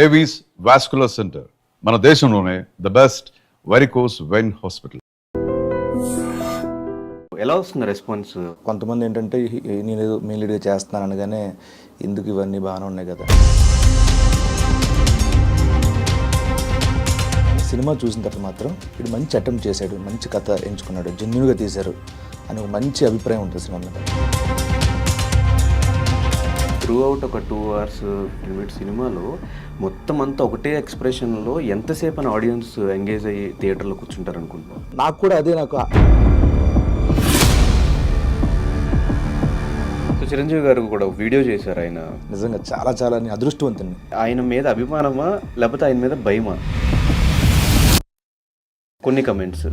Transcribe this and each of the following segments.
Avis vascular centre మన దేశంలోనే the best varicose vein hospital. ఎలా వస్తుంది రెస్పాన్స్? కొంతమంది ఏంటంటే నేను ఏదో మెయిన్ లీడ్గా చేస్తున్నాను అనగానే ఎందుకు ఇవన్నీ బాగానే ఉన్నాయి కదా. సినిమా చూసిన తర్వాత మాత్రం ఇది మంచి అటెంప్ట్ చేశాడు, మంచి కథ ఎంచుకున్నాడు, జెన్యున్గా తీశారు అని ఒక మంచి అభిప్రాయం ఉంటుంది సినిమా మీద. త్రూ అవుట్ ఒక 2 hours 15 minutes సినిమాలో మొత్తం అంతా ఒకటే ఎక్స్ప్రెషన్లో ఎంతసేపు అని ఆడియన్స్ ఎంగేజ్ అయ్యి థియేటర్లో కూర్చుంటారు అనుకుంటున్నాను. నాకు కూడా అదే నాకు సో చిరంజీవి గారు కూడా వీడియో చేశారు. ఆయన నిజంగా చాలా చాలా అదృష్టవంతుని. ఆయన మీద అభిమానమా లేకపోతే ఆయన మీద భయమా? కొన్ని కమెంట్స్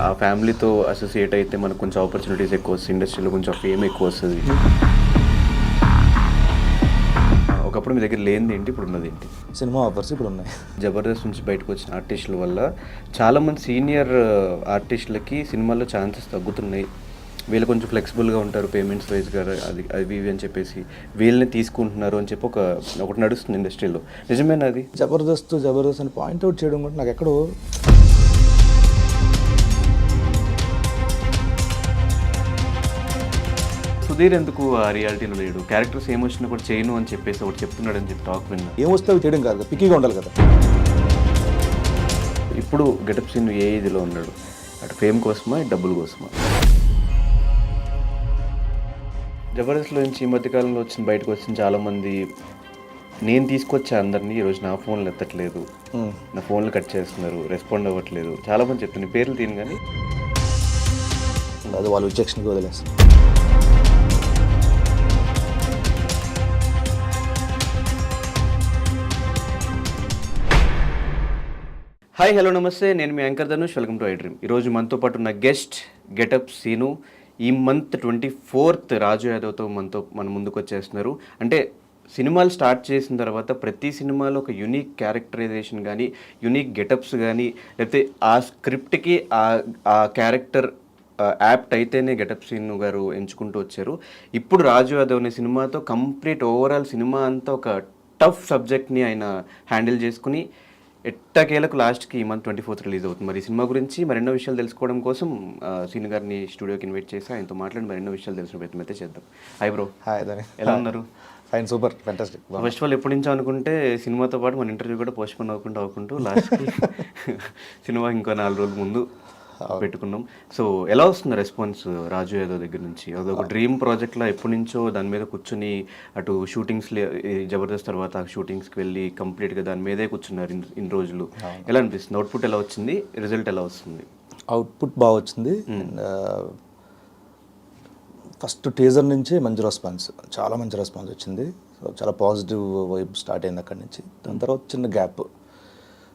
ఆ ఫ్యామిలీతో అసోసియేట్ అయితే మనకు కొంచెం ఆపర్చునిటీస్ ఎక్కువ వస్తుంది, ఇండస్ట్రీలో కొంచెం ఫేమ్ ఎక్కువ వస్తుంది. ఒకప్పుడు మీ దగ్గర లేనిది ఏంటి, ఇప్పుడు ఉన్నది ఏంటి? సినిమా ఆఫర్స్ ఇప్పుడు ఉన్నాయి. జబర్దస్త్ నుంచి బయటకు వచ్చిన ఆర్టిస్టుల వల్ల చాలామంది సీనియర్ ఆర్టిస్టులకి సినిమాల్లో ఛాన్సెస్ తగ్గుతున్నాయి. వీళ్ళు కొంచెం ఫ్లెక్సిబుల్గా ఉంటారు పేమెంట్స్ వైజ్గా, అది అవి ఇవి అని చెప్పేసి వీళ్ళని తీసుకుంటున్నారు అని చెప్పి ఒకటి నడుస్తుంది ఇండస్ట్రీలో. నిజమేనా అది? జబర్దస్త్ అని పాయింట్అవుట్ చేయడం కూడా నాకు ఎక్కడో సుధీర్ ఎందుకు ఆ రియాలిటీలో లేడు? క్యారెక్టర్స్ ఏమొచ్చినా కూడా చేయను అని చెప్పేసి ఒకటి చెప్తున్నాడు అని చెప్పి టాక్ విన్నా. ఏమొస్తే అవి చేయడం కాదు, పిక్కీగా ఉండాలి కదా. ఇప్పుడు గెటప్ సీన్ ఏ ఇదిలో ఉన్నాడు? అటు ఫేమ్ కోసమా, ఇటు డబ్బుల కోసమా? జబర్దస్త్లో నుంచి ఈ మధ్యకాలంలో బయటకు వచ్చిన చాలామంది నేను తీసుకొచ్చా అందరినీ, ఈరోజు నా ఫోన్లు ఎత్తట్లేదు, నా ఫోన్లు కట్ చేస్తున్నారు, రెస్పాండ్ అవ్వట్లేదు, చాలామంది చెప్తున్నారు. పేర్లు తీను కానీ అది వాళ్ళు విచక్షణకి వదిలేస్తారు. హాయ్, హలో, నమస్తే. నేను మీ anchor Dhanush. Welcome to iDream. ఈరోజు మనతో పాటు ఉన్న గెస్ట్ గెటప్ సీను. ఈ మంత్ 24th రాజు యాదవ్తో మన ముందుకు వచ్చేస్తున్నారు. అంటే సినిమాలు స్టార్ట్ చేసిన తర్వాత ప్రతి సినిమాలో ఒక యూనిక్ క్యారెక్టరైజేషన్ కానీ, యూనిక్ గెటప్స్ కానీ, లేకపోతే ఆ స్క్రిప్ట్కి ఆ క్యారెక్టర్ యాప్ట్ అయితేనే గెటప్ సీను గారు ఎంచుకుంటూ వచ్చారు. ఇప్పుడు రాజు యాదవ్ అనే సినిమాతో కంప్లీట్ ఓవరాల్ సినిమా అంతా ఒక టఫ్ సబ్జెక్ట్ని ఆయన హ్యాండిల్ చేసుకుని ఎట్టకేలకు లాస్ట్కి ఈ మంత్ 24th రిలీజ్ అవుతుంది. మరి ఈ సినిమా గురించి మరెన్నో విషయాలు తెలుసుకోవడం కోసం సీను గారిని స్టూడియోకి ఇన్వైట్ చేసి ఆయనతో మాట్లాడి మరెన్నో విషయాలు తెలిసిన ప్రయత్నం అయితే చేద్దాం. Hi bro. హాయ్, ఎలా ఉన్నారు? Fine, super, fantastic. First of all ఎప్పటి నుంచో అనుకుంటే సినిమాతో పాటు మన ఇంటర్వ్యూ కూడా పోస్ట్పోన్ అవ్వకుంటూ లాస్ట్కి సినిమా ఇంకో 4 రోజుల ముందు పెట్టుకున్నాం. సో ఎలా వస్తుంది రెస్పాన్స్ రాజు యాదవ్ దగ్గర నుంచి? అదొక డ్రీమ్ ప్రాజెక్ట్లో ఎప్పటి నుంచో దాని మీద కూర్చొని అటు షూటింగ్స్ జబర్దస్త్ తర్వాత షూటింగ్స్కి వెళ్ళి కంప్లీట్గా దాని మీదే కూర్చున్నారు ఇన్ని రోజులు. ఎలా అనిపిస్తుంది? అవుట్పుట్ ఎలా వచ్చింది? రిజల్ట్ ఎలా వస్తుంది? అవుట్పుట్ బాగా వచ్చింది. ఫస్ట్ టీజర్ నుంచి మంచి రెస్పాన్స్, చాలా మంచి రెస్పాన్స్ వచ్చింది. సో చాలా పాజిటివ్ వైబ్ స్టార్ట్ అయింది అక్కడి నుంచి. దాని తర్వాత చిన్న గ్యాప్,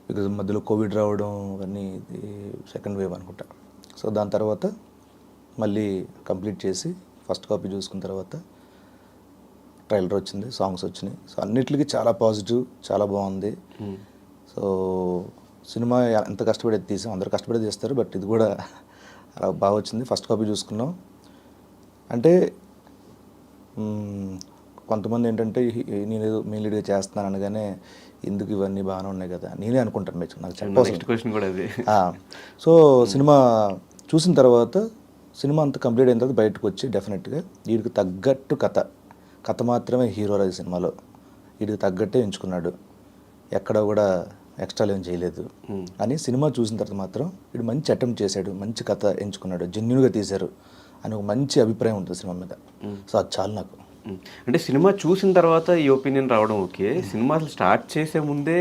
బికాజ్ మధ్యలో కోవిడ్ రావడం అవన్నీ, ఇది సెకండ్ వేవ్ అనుకుంటా. సో దాని తర్వాత మళ్ళీ కంప్లీట్ చేసి ఫస్ట్ కాపీ చూసుకున్న తర్వాత ట్రైలర్ వచ్చింది, సాంగ్స్ వచ్చినాయి. సో అన్నిటికీ చాలా పాజిటివ్, చాలా బాగుంది. సో సినిమా ఎంత కష్టపడి తీసాం, అందరూ కష్టపడి తీస్తారు, బట్ ఇది కూడా అలా బాగా వచ్చింది. ఫస్ట్ కాపీ చూసుకున్నాం. అంటే కొంతమంది ఏంటంటే నేను ఏదో మెయిన్ లీడ్గా చేస్తున్నాను అనగానే ఎందుకు ఇవన్నీ బాగానే ఉన్నాయి కదా నేనే అనుకుంటాను. నాకు చెప్పాల్సింది. సో సినిమా చూసిన తర్వాత సినిమా అంతా కంప్లీట్ అయిన తర్వాత బయటకు వచ్చి డెఫినెట్గా వీడికి తగ్గట్టు కథ మాత్రమే హీరో ఈ సినిమాలో, వీడికి తగ్గట్టే ఎంచుకున్నాడు, ఎక్కడ కూడా ఎక్స్ట్రా ఏం చేయలేదు అని సినిమా చూసిన తర్వాత మాత్రం వీడు మంచి అటెంప్ట్ చేశాడు, మంచి కథ ఎంచుకున్నాడు, జెన్యున్గా తీశారు అని ఒక మంచి అభిప్రాయం ఉంటుంది సినిమా మీద. సో అది చాలు నాకు. అంటే సినిమా చూసిన తర్వాత ఈ ఒపీనియన్ రావడం ఓకే. సినిమా అసలు స్టార్ట్ చేసే ముందే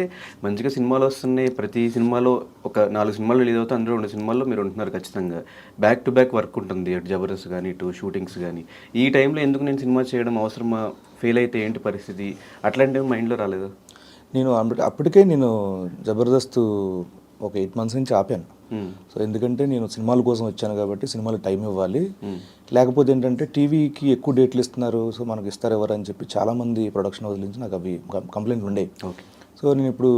మంచిగా సినిమాలు వస్తున్నాయి, ప్రతి సినిమాలో ఒక 4 సినిమాలు రిలీజ్ అవుతాయి, అందులో 2 సినిమాల్లో మీరు ఉంటున్నారు ఖచ్చితంగా, బ్యాక్ టు బ్యాక్ వర్క్ ఉంటుంది, అటు జబర్దస్త్ కానీ ఇటు షూటింగ్స్ కానీ. ఈ టైంలో ఎందుకు నేను సినిమా చేయడం అవసరమా, ఫెయిల్ అయితే ఏంటి పరిస్థితి, అట్లాంటివి మైండ్లో రాలేదు? నేను అప్పటికే జబర్దస్త్ ఒక 8 months నుంచి ఆపాను. సో ఎందుకంటే నేను సినిమాల కోసం వచ్చాను కాబట్టి సినిమాలకు టైం ఇవ్వాలి, లేకపోతే ఏంటంటే టీవీకి ఎక్కువ డేట్లు ఇస్తున్నారు, సో మనకు ఇస్తారు ఎవరు అని చెప్పి చాలామంది ప్రొడక్షన్ వదిలించి నాకు అవి కంప్లైంట్లు ఉండేవి. సో నేను ఇప్పుడు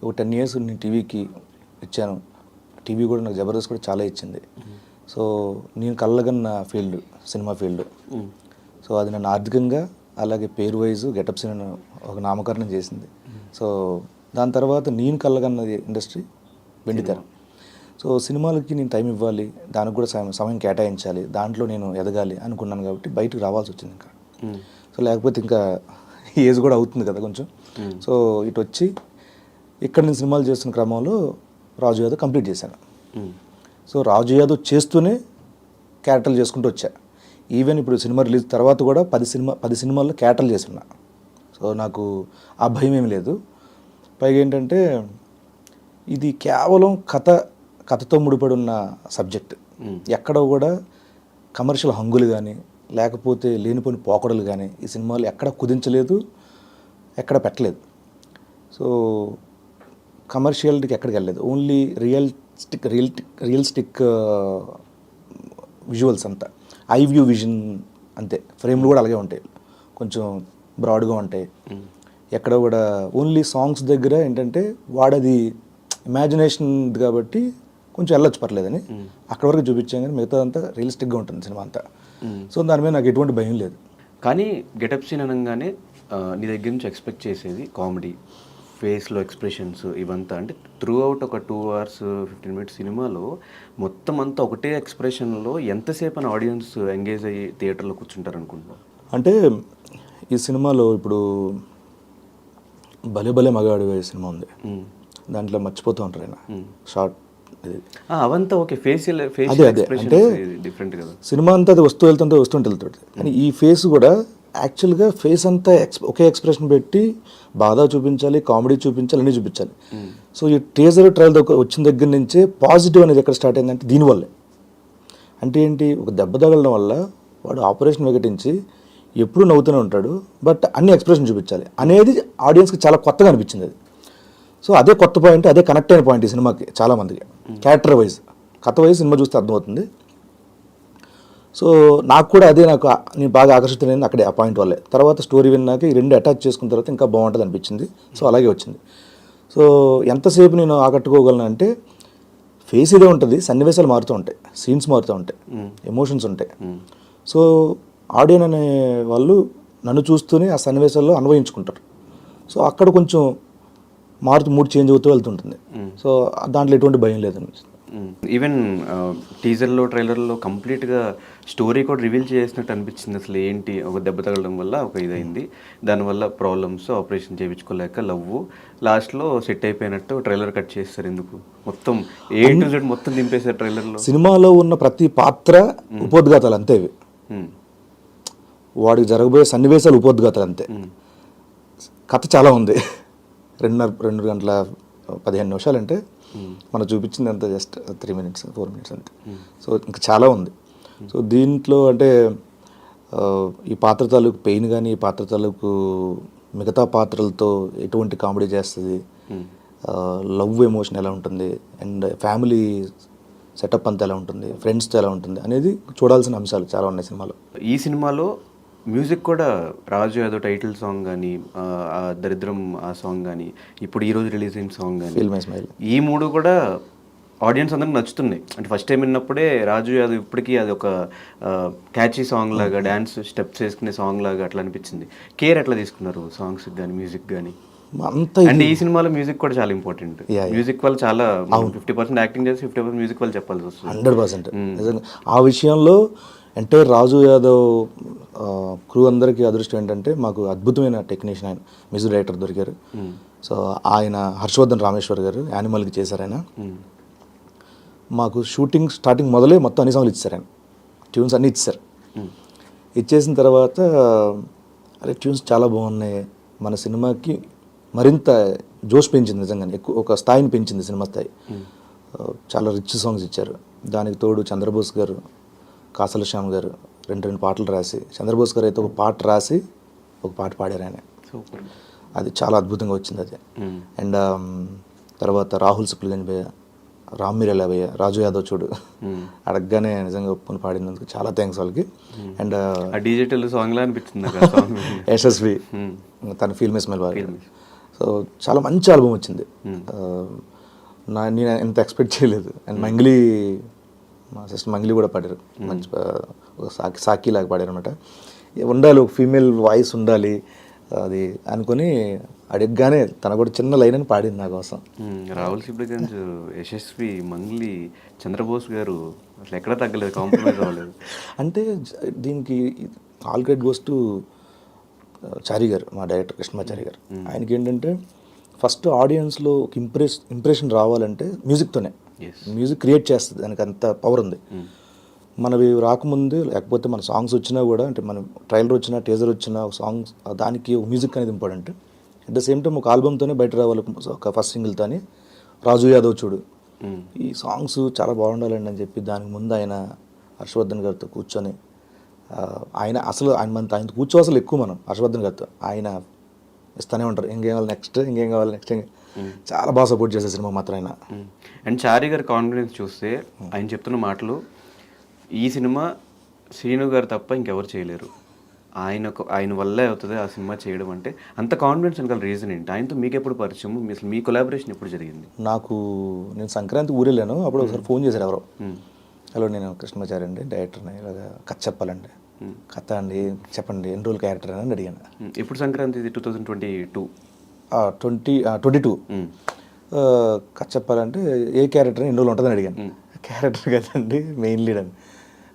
ఒక 10 years నేను టీవీకి ఇచ్చాను. టీవీ కూడా నాకు జబర్దస్త్ కూడా చాలా ఇచ్చింది. సో నేను కళ్ళగన్న field cinema field. So so అది నన్ను ఆర్థికంగా అలాగే పేరు వైజు గెటప్స్ నన్ను ఒక నామకరణం చేసింది. సో దాని తర్వాత నేను కలగన్నది ఇండస్ట్రీ వెండితెర. సో సినిమాలకి నేను టైం ఇవ్వాలి, దానికి కూడా సమయం కేటాయించాలి, దాంట్లో నేను ఎదగాలి అనుకున్నాను కాబట్టి బయటకు రావాల్సి వచ్చింది ఇంకా. సో లేకపోతే ఇంకా ఏజ్ కూడా అవుతుంది కదా కొంచెం. సో ఇటు వచ్చి ఇక్కడ నేను సినిమాలు చేస్తున్న క్రమంలో రాజు యాదవ్ కంప్లీట్ చేశాను. సో రాజు యాదవ్ చేస్తూనే క్యారెక్టర్లు చేసుకుంటూ వచ్చా. ఈవెన్ ఇప్పుడు సినిమా రిలీజ్ తర్వాత కూడా 10 సినిమాల్లో క్యారెక్టర్లు చేస్తున్నా. సో నాకు ఆ భయం ఏమి లేదు. పైగా ఏంటంటే ఇది కేవలం కథతో ముడిపడి ఉన్న సబ్జెక్ట్. ఎక్కడ కూడా కమర్షియల్ హంగులు కానీ లేకపోతే లేనిపోని పోకడలు కానీ ఈ సినిమాలు ఎక్కడ కుదించలేదు, ఎక్కడ పెట్టలేదు. సో కమర్షియాలిటీకి ఎక్కడికి వెళ్ళలేదు. ఓన్లీ రియల్స్టిక్ విజువల్స్ అంతా, ఐ వ్యూ విజన్ అంతే. ఫ్రేమ్లు కూడా అలాగే ఉంటాయి, కొంచెం బ్రాడ్గా ఉంటాయి. ఎక్కడ కూడా ఓన్లీ సాంగ్స్ దగ్గర ఏంటంటే వాడది ఇమాజినేషన్ కాబట్టి కొంచెం వెళ్ళొచ్చు పర్లేదని అక్కడ వరకు చూపించాం, కానీ మిగతా అంతా రియలిస్టిక్గా ఉంటుంది సినిమా అంతా. సో దాని మీద నాకు ఎటువంటి భయం లేదు. కానీ గెటప్ సీన్ అనగానే నీ దగ్గర నుంచి ఎక్స్పెక్ట్ చేసేది కామెడీ, ఫేస్లో ఎక్స్ప్రెషన్స్ ఇవంతా. అంటే త్రూ అవుట్ ఒక 2 hours 15 minutes సినిమాలో మొత్తం అంతా ఒకటే ఎక్స్ప్రెషన్లో ఎంతసేపు అని ఆడియన్స్ ఎంగేజ్ అయ్యి థియేటర్లో కూర్చుంటారు అనుకుంటున్నాను. అంటే ఈ సినిమాలో ఇప్పుడు భలే భలే మగాడు సినిమా ఉంది, దాంట్లో మర్చిపోతూ ఉంటారు ఆయన షార్ట్. అవంతా ఓకే, ఫేషియల్ అదే అంటే డిఫరెంట్ కదా. సినిమా అంతా అది వస్తూ వెళ్తుంటుంది. కానీ ఈ ఫేస్ కూడా యాక్చువల్గా ఫేస్ అంతా ఒకే ఎక్స్ప్రెషన్ పెట్టి బాధ చూపించాలి, కామెడీ చూపించాలి, అన్నీ చూపించాలి. సో ఈ టీజర్ ట్రయల్ వచ్చిన దగ్గర నుంచే పాజిటివ్ అనేది ఎక్కడ స్టార్ట్ అయిందంటే దీనివల్లే. అంటే ఏంటి, ఒక దెబ్బ తగలడం వల్ల వాడు ఆపరేషన్ వికటించి ఎప్పుడు నవ్వుతూనే ఉంటాడు, బట్ అన్ని ఎక్స్ప్రెషన్ చూపించాలి అనేది ఆడియన్స్కి చాలా కొత్తగా అనిపించింది అది. సో అదే కొత్త పాయింట్, అదే కనెక్ట్ అయిన పాయింట్ ఈ సినిమాకి చాలామందికి. క్యారెక్టర్ వైజ్, కథ వైజ్ సినిమా చూస్తే అర్థమవుతుంది. సో నాకు కూడా అదే, నేను బాగా ఆకర్షితులైంది అక్కడే ఆ పాయింట్ వల్లే. తర్వాత స్టోరీ విన్నాక ఈ రెండు అటాచ్ చేసుకున్న తర్వాత ఇంకా బాగుంటుంది అనిపించింది. సో అలాగే వచ్చింది. సో ఎంతసేపు నేను ఆకట్టుకోగలను అంటే ఫేస్ ఇదే ఉంటుంది, సన్నివేశాలు మారుతూ ఉంటాయి, సీన్స్ మారుతూ ఉంటాయి, ఎమోషన్స్ ఉంటాయి. సో ఆడియన్ అనే వాళ్ళు నన్ను చూస్తూనే ఆ సన్నివేశాల్లో అన్వయించుకుంటారు. సో అక్కడ కొంచెం మారుతూ మూడ్ చేంజ్ అవుతూ వెళ్తుంటుంది. సో దాంట్లో ఎటువంటి భయం లేదనిపిస్తుంది. ఈవెన్ టీజర్లో ట్రైలర్లో కంప్లీట్గా స్టోరీ కూడా రివీల్ చేసినట్టు అనిపించింది. అసలు ఏంటి, ఒక దెబ్బ తగలడం వల్ల ఒక ఇదైంది, దానివల్ల ప్రాబ్లమ్స్, ఆపరేషన్ చేయించుకోలేక లవ్, లాస్ట్లో సెట్ అయిపోయినట్టు ట్రైలర్ కట్ చేస్తారు. ఎందుకు మొత్తం A to Z మొత్తం దింపేశారు ట్రైలర్లో. సినిమాలో ఉన్న ప్రతి పాత్ర ఉపోద్ఘాతాలు అంతే, వాడికి జరగబోయే సన్నివేశాలు ఉపోద్ఘాతాలు అంతే. కథ చాలా ఉంది. 2 గంటల 15 నిమిషాలు అంటే మనం చూపించింది అంత జస్ట్ 3 minutes 4 minutes అంతే. సో ఇంకా చాలా ఉంది. సో దీంట్లో అంటే ఈ పాత్ర తాలూకు పెయిన్ కానీ, ఈ పాత్ర తాలూకు మిగతా పాత్రలతో ఎటువంటి కామెడీ చేస్తుంది, లవ్ ఎమోషన్ ఎలా ఉంటుంది, అండ్ ఫ్యామిలీ సెటప్ అంతా ఎలా ఉంటుంది, ఫ్రెండ్స్తో ఎలా ఉంటుంది అనేది చూడాల్సిన అంశాలు చాలా ఉన్నాయి సినిమాలో. ఈ సినిమాలో మ్యూజిక్ కూడా రాజు యాదవ్ టైటిల్ సాంగ్ కానీ, దరిద్రం ఆ సాంగ్ కానీ, ఇప్పుడు ఈరోజు రిలీజ్ అయిన సాంగ్ కానీ, ఫీల్ మై స్మైల్, ఈ 3 కూడా ఆడియన్స్ అందరికి నచ్చుతున్నాయి. అంటే ఫస్ట్ టైం విన్నప్పుడే రాజు యాదవ్ ఇప్పటికీ అది ఒక క్యాచీ సాంగ్ లాగా, డ్యాన్స్ స్టెప్స్ వేసుకునే సాంగ్ లాగా అట్లా అనిపించింది. కేర్ ఎట్లా తీసుకున్నారు సాంగ్స్కి కానీ మ్యూజిక్ కానీ? అండ్ ఈ సినిమాలో మ్యూజిక్ కూడా చాలా ఇంపార్టెంట్. మ్యూజిక్ వల్ల చాలా 50% యాక్టింగ్ చేసి 50% మ్యూజిక్ వల్ల చెప్పాల్సి వస్తుంది. 100% నిజంగా. ఆ విషయంలో అంటే రాజు యాదవ్ క్రూ అందరికీ అదృష్టం ఏంటంటే మాకు అద్భుతమైన టెక్నీషియన్, ఆయన మ్యూజిక్ డైరెక్టర్ దొరికారు. సో ఆయన హర్షవర్ధన్ రామేశ్వర్ గారు యానిమల్కి చేశారు. ఆయన మాకు షూటింగ్ స్టార్టింగ్ మొదలే మొత్తం అన్ని సాంగ్లు ఇచ్చారు, ఆయన ట్యూన్స్ అన్నీ ఇచ్చారు. ఇచ్చేసిన తర్వాత అరే ట్యూన్స్ చాలా బాగున్నాయి, మన సినిమాకి మరింత జోష్ పెంచింది, నిజంగానే ఎక్కువ ఒక స్థాయిని పెంచింది సినిమా స్థాయి. చాలా రిచ్ సాంగ్స్ ఇచ్చారు. దానికి తోడు చంద్రబోస్ గారు, కాసల శ్యామ్ గారు 2 పాటలు రాసి, చంద్రబోస్ గారు అయితే ఒక పాట రాసి ఒక పాట పాడారు ఆయన. అది చాలా అద్భుతంగా వచ్చింది అది. అండ్ తర్వాత రాహుల్ సుప్లగంజ్ భయ్య, రామ్మిరెల భయ్య, రాజు యాదవ్ చూడు అడగగానే నిజంగా ఒప్పుకొని పాడినందుకు చాలా థ్యాంక్స్ వాళ్ళకి. అండ్ డిజిటల్ సాంగ్ అనిపించింది యశస్వి, తన ఫీల్ మై స్మైల్ బాగా. సో చాలా మంచి ఆల్బమ్ వచ్చింది. నేను ఎంత ఎక్స్పెక్ట్ చేయలేదు. అండ్ మంగ్లీ, మా సిస్టర్ మంగ్లీ కూడా పాడారు, మంచి సాకి లాగా పాడారు అనమాట. ఉండాలి, ఒక ఫీమేల్ వాయిస్ ఉండాలి అది అనుకుని అడిగగానే తన కూడా చిన్న లైన్ అని పాడింది నా కోసం. రాహుల్ సిబ్లిగంజ్, యశస్వి, మంగ్లీ, చంద్రబోస్ గారు అసలు ఎక్కడ తగ్గలేదు, కాంప్రమైజ్ అవ్వలేదు. అంటే దీనికి ఆల్ క్రెడిట్ గోస్ టు చారి గారు, మా డైరెక్టర్ కృష్ణమాచారి గారు. ఆయనకి ఏంటంటే ఫస్ట్ ఆడియన్స్లో ఒక ఇంప్రెషన్ రావాలంటే మ్యూజిక్తోనే. మ్యూజిక్ క్రియేట్ చేస్తుంది, దానికి అంత పవర్ ఉంది. మనవి రాకముందు లేకపోతే మన సాంగ్స్ వచ్చినా కూడా, అంటే మన ట్రైలర్ వచ్చినా టీజర్ వచ్చినా సాంగ్స్ దానికి మ్యూజిక్ అనేది important. At the same time ఒక ఆల్బమ్తోనే బయట రావాలి, ఒక ఫస్ట్ సింగిల్తోని రాజు యాదవ్ చూడు, ఈ సాంగ్స్ చాలా బాగుండాలండి అని చెప్పి దానికి ముందు ఆయన హర్షవర్ధన్ గారితో కూర్చొని ఆయన అసలు ఆయన కూర్చో అసలు ఎక్కువ మనం హర్షవర్ధన్ గారితో ఆయన ఇస్తూనే ఉంటారు, ఇంకేం కావాలి నెక్స్ట్ చాలా బాగా సపోర్ట్ చేసే సినిమా మాత్రం ఆయన. అండ్ చారి గారి కాన్ఫిడెన్స్ చూస్తే ఆయన చెప్తున్న మాటలు, ఈ సినిమా శ్రీను గారు తప్ప ఇంకెవరు చేయలేరు, ఆయన వల్లే అవుతుంది ఆ సినిమా చేయడం అంటే. అంత కాన్ఫిడెన్స్ వెనకాల రీజన్ ఏంటి? ఆయనతో మీకు ఎప్పుడు పరిచయం, మీ కొలాబరేషన్ ఎప్పుడు జరిగింది? నేను సంక్రాంతి ఊరెళ్ళాను, అప్పుడు ఒకసారి ఫోన్ చేశారు ఎవరో, హలో నేను కృష్ణమాచారి అండి, డైరెక్టర్ని, ఇలాగా కథ చెప్పాలండి. కథ అండి చెప్పండి, ఎన్ని రోజులు క్యారెక్టర్ అని అడిగాను. ఇప్పుడు సంక్రాంతి 2022 22 కథ చెప్పాలంటే ఏ క్యారెక్టర్ ఎన్ని రోజులు ఉంటుందని అడిగాను. క్యారెక్టర్ కదండి, మెయిన్ లీడ్ అని.